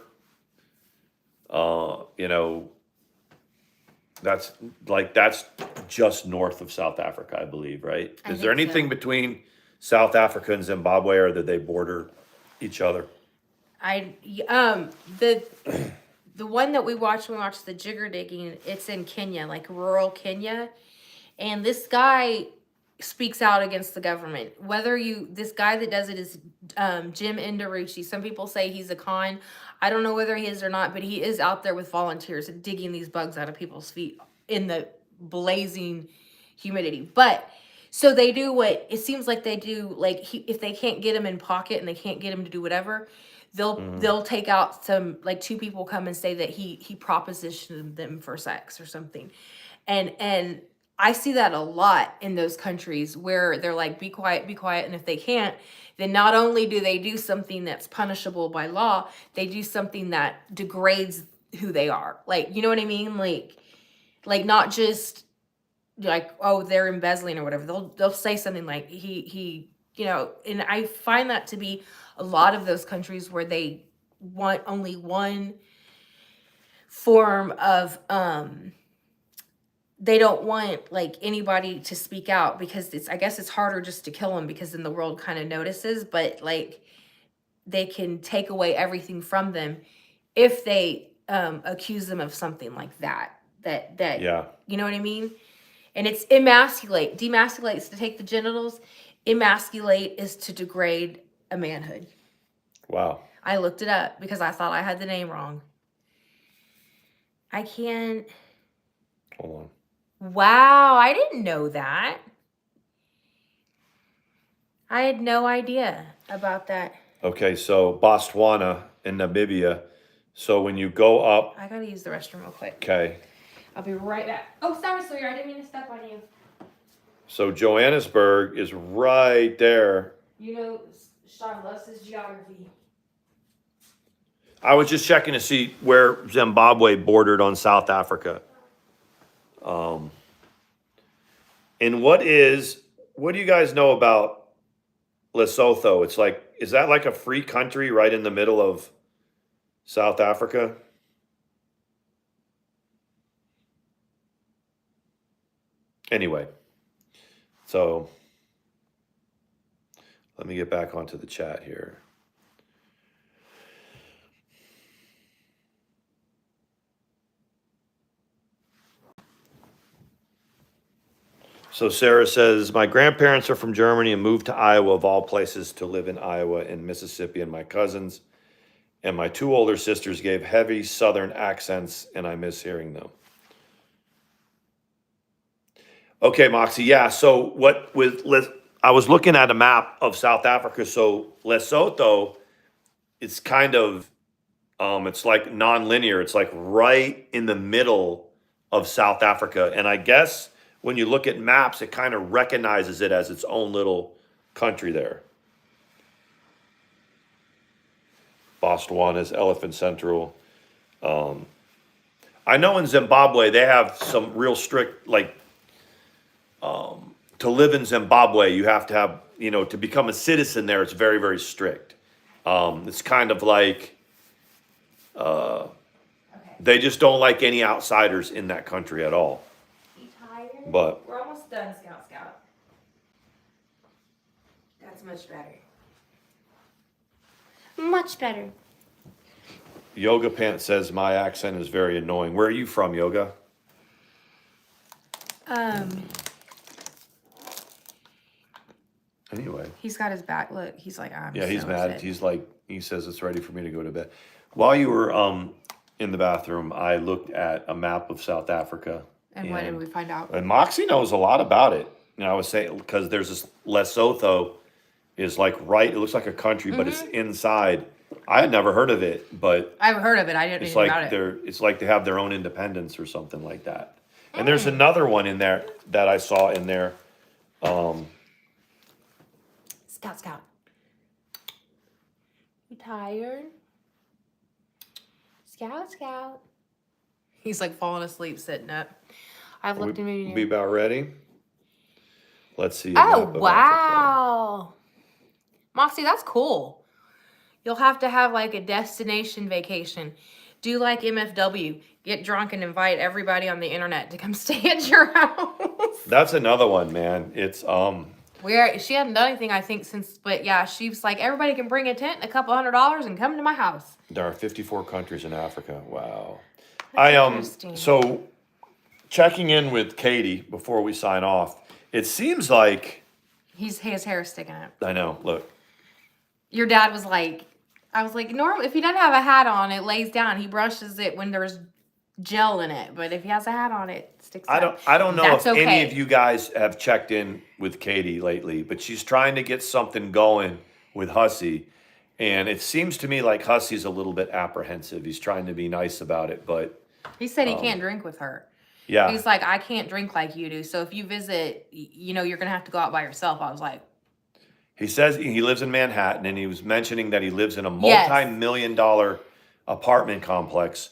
that's just north of South Africa, I believe, right? I Is there think anything so. between South Africa and Zimbabwe, or that they border each other? The one that we watched when we watched the jigger digging, it's in Kenya, like rural Kenya, and this guy speaks out against the government. This guy that does it is Jim Indarucci. Some people say he's a con. I don't know whether he is or not, but he is out there with volunteers digging these bugs out of people's feet in the blazing humidity. But so they do what it seems like they do. Like if they can't get him in pocket and they can't get him to do whatever, they'll take out some, like two people come and say that he propositioned them for sex or something, and I see that a lot in those countries where they're like, be quiet, and if they can't, then not only do they do something that's punishable by law, they do something that degrades who they are. Like, you know what I mean? Like not just like, oh, they're embezzling or whatever. They'll say something like he and I find that to be a lot of those countries where they want only one form of they don't want like anybody to speak out, because I guess it's harder just to kill them, because then the world kind of notices, but like they can take away everything from them if they accuse them of something like that Yeah. you know what I mean? And it's demasculate is to take the genitals, emasculate is to degrade a manhood. Wow. I looked it up because I thought I had the name wrong. I can't. Hold on. Wow, I didn't know that. I had no idea about that. Okay, so Botswana and Namibia. So when you go up, I gotta use the restroom real quick. okay. I'll be right back. Oh, sorry, Sawyer. I didn't mean to step on you. So Johannesburg is right there. You know, Sean loves his geography. I was just checking to see where Zimbabwe bordered on South Africa. And what do you guys know about Lesotho? It's like, is that like a free country right in the middle of South Africa? Anyway, so let me get back onto the chat here. So Sarah says, my grandparents are from Germany and moved to Iowa, of all places, to live in Iowa and Mississippi. And my cousins and my two older sisters gave heavy Southern accents, and I miss hearing them. Okay, Moxie. Yeah. So I was looking at a map of South Africa. So Lesotho, it's kind of, it's like non-linear. It's like right in the middle of South Africa. And I guess when you look at maps, it kind of recognizes it as its own little country there. Botswana is Elephant Central. I know in Zimbabwe, they have some real strict, like, to live in Zimbabwe, you have to have, to become a citizen there, it's very, very strict. It's kind of like Okay. they just don't like any outsiders in that country at all. You tired? But We're almost done, Scout. That's much better. Much better. Yoga Pants says my accent is very annoying. Where are you from, Yoga? Anyway. He's got his back. Look, he's like, I'm Yeah, he's so mad. upset. He's like, he says it's ready for me to go to bed. While you were in the bathroom, I looked at a map of South Africa. And what did we find out? And Moxie knows a lot about it. You know, I was saying, because there's this Lesotho is like right, it looks like a country, but it's inside. I had never heard of it, but I've heard of it. I didn't it's know like about it. it's like they have their own independence or something like that. And there's another one in there that I saw in there. Scout. You tired? Scout. He's like falling asleep sitting up. I've looked in We maybe. about ready? Let's see. Oh, wow. Moxie, that's cool. You'll have to have like a destination vacation. Do like MFW. Get drunk and invite everybody on the internet to come stay at your house. That's another one, man. It's Where she hadn't done anything, I think, since, but yeah, she's like, everybody can bring a tent and a couple $100 and come to my house. There are 54 countries in Africa. Wow. That's interesting. So checking in with Katie before we sign off. It seems like His hair is sticking up. I know. Look, Your dad was like, I was like, normally if he doesn't have a hat on, it lays down. He brushes it when there's gel in it, but if he has a hat on, it sticks up. I don't know That's if any okay. of you guys have checked in with Katie lately, but she's trying to get something going with Hussey. And it seems to me like Hussey's a little bit apprehensive. He's trying to be nice about it, but He said he can't drink with her. yeah. He's like, I can't drink like you do. So if you visit, you know, you're going to have to go out by yourself. I was like, He says he lives in Manhattan, and he was mentioning that he lives in a Yes. multi-million-dollar apartment complex,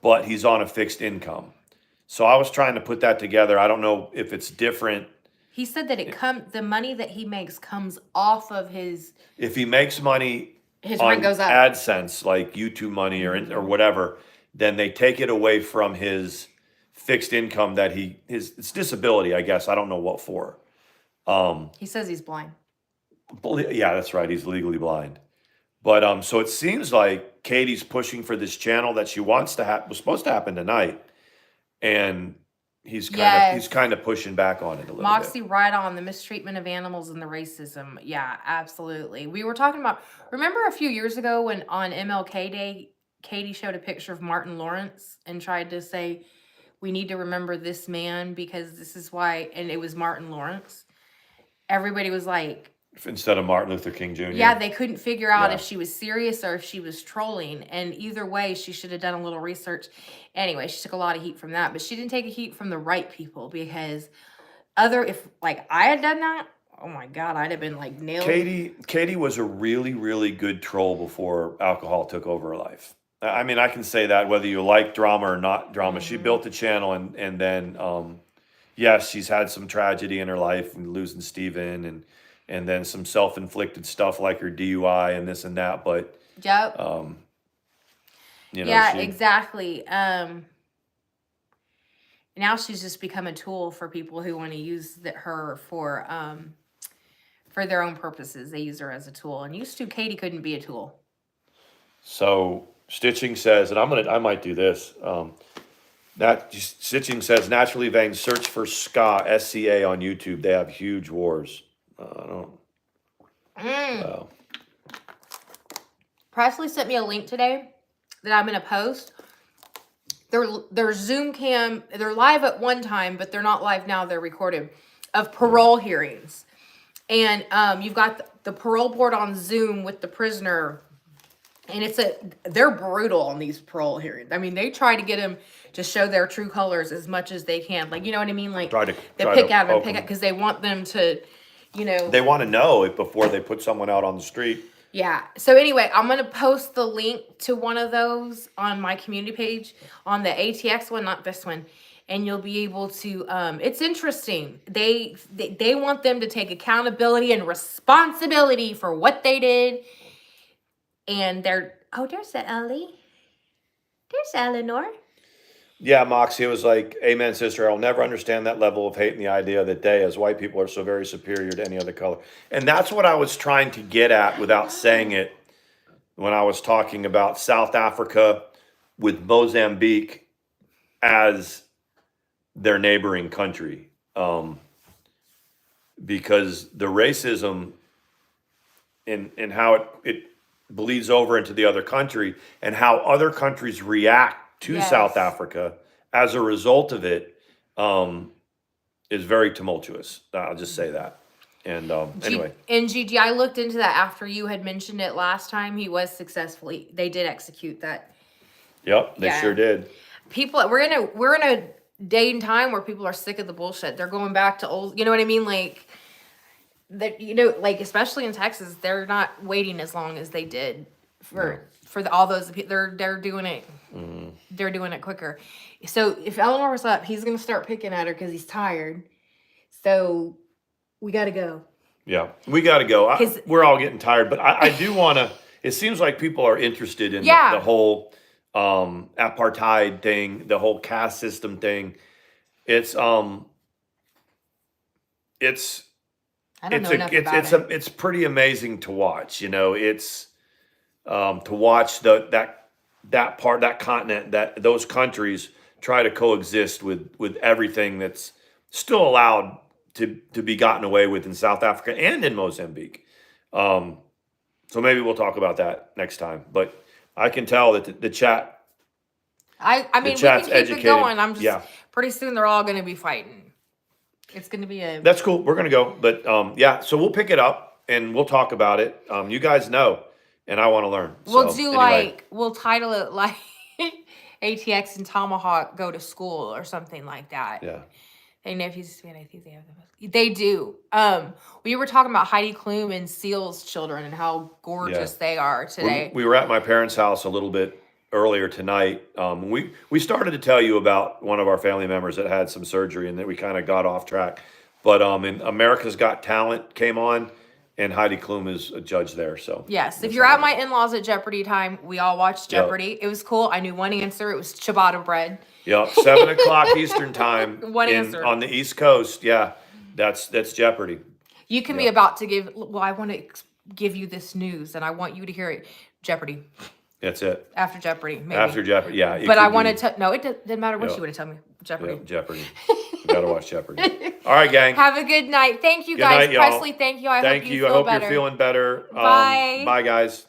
but he's on a fixed income. So I was trying to put that together. I don't know if it's different. he said that the money that he makes comes off of his If he makes money rent on goes up. AdSense, like YouTube money or whatever, then they take it away from his fixed income that it's disability, I guess. I don't know what for. He says he's blind. Yeah, that's right. He's legally blind. But so it seems like Katie's pushing for this channel that she wants to was supposed to happen tonight, and he's kind of pushing back on it a little Moxie, bit. right on the mistreatment of animals and the racism. Yeah, absolutely. We were talking about, remember a few years ago when on MLK Day, Katie showed a picture of Martin Lawrence and tried to say, we need to remember this man because this is why, and it was Martin Lawrence. Everybody was like, Instead of Martin Luther King Jr. yeah, they couldn't figure out Yeah. if she was serious or if she was trolling. And either way, she should have done a little research. Anyway, she took a lot of heat from that, but she didn't take a heat from the right people because if like I had done that, oh my God, I'd have been like nailed. Katie was a really, really good troll before alcohol took over her life. I mean, I can say that whether you like drama or not drama. She built a channel and then, yes, she's had some tragedy in her life and losing Steven and then some self-inflicted stuff like her DUI and this and that. But, Yep. you know, Yeah, exactly. Now she's just become a tool for people who want to use her for their own purposes. They use her as a tool. And used to, Katie couldn't be a tool. So Stitching says, and I might do this. Stitching says, Naturally Vain, search for SCA on YouTube. They have huge wars. I don't. Wow. Presley sent me a link today that I'm going to post. Their Zoom cam, they're live at one time, but they're not live now. They're recorded of parole hearings. And you've got the parole board on Zoom with the prisoner. And they're brutal on these parole hearings. I mean, they try to get them to show their true colors as much as they can. Like, you know what I mean? Like, they pick at them because they want them to, you know. They want to know it before they put someone out on the street. Yeah. So anyway, I'm going to post the link to one of those on my community page on the ATX one, not this one. And you'll be able to, it's interesting. They want them to take accountability and responsibility for what they did. And there's the Ellie. There's Eleanor. Yeah, Moxie, it was like, amen, sister. I'll never understand that level of hate and the idea that they, as white people, are so very superior to any other color. And that's what I was trying to get at without saying it when I was talking about South Africa with Mozambique as their neighboring country. Because the racism and how it bleeds over into the other country and how other countries react to South Africa as a result of it is very tumultuous. I'll just say that. And anyway. And Gigi, I looked into that after you had mentioned it last time. He was successfully, they did execute that. Yep, they sure did. People, we're in a day and time where people are sick of the bullshit. They're going back to old, you know what I mean? Like, that, you know, like, especially in Texas, they're not waiting as long as they did for all those people. They're doing it. They're doing it quicker. So if Eleanor was up, he's gonna start picking at her because he's tired. So we got to go. Yeah, we got to go. We're all getting tired, but I do want to. It seems like people are interested in the whole apartheid thing, the whole caste system thing. It's it's pretty amazing to watch. You know, it's to watch that continent, those countries try to coexist with everything that's still allowed to be gotten away with in South Africa and in Mozambique. So maybe we'll talk about that next time. But I can tell that the chat. I mean, we can keep it going. I'm just pretty soon they're all going to be fighting. It's going to be That's cool. We're going to go, but so we'll pick it up and we'll talk about it. You guys know. And I want to learn. We'll title it like ATX and Tomahawk go to school or something like that. Yeah. They know if he's Hispanic, I think they have the most. They do. We were talking about Heidi Klum and Seal's children and how gorgeous they are today. We were at my parents' house a little bit earlier tonight. We started to tell you about one of our family members that had some surgery and that we kind of got off track. But in America's Got Talent came on. And Heidi Klum is a judge there, so. Yes, if you're at my in-laws at Jeopardy time, we all watched Jeopardy. Yep. It was cool. I knew one answer. It was ciabatta bread. Yep, 7 o'clock Eastern time. One answer. On the East Coast, that's Jeopardy. You can be about to give, I want to give you this news, and I want you to hear it. Jeopardy. That's it. After Jeopardy, maybe. After Jeopardy, yeah. But I wanted to, no, it didn't matter what you would have told me. Jeopardy. Yep, Jeopardy. You gotta watch Jeopardy. All right, gang. Have a good night. Thank you, guys. Good night, Presley, thank you. I hope you feel better. You're feeling better. Bye. Bye, guys.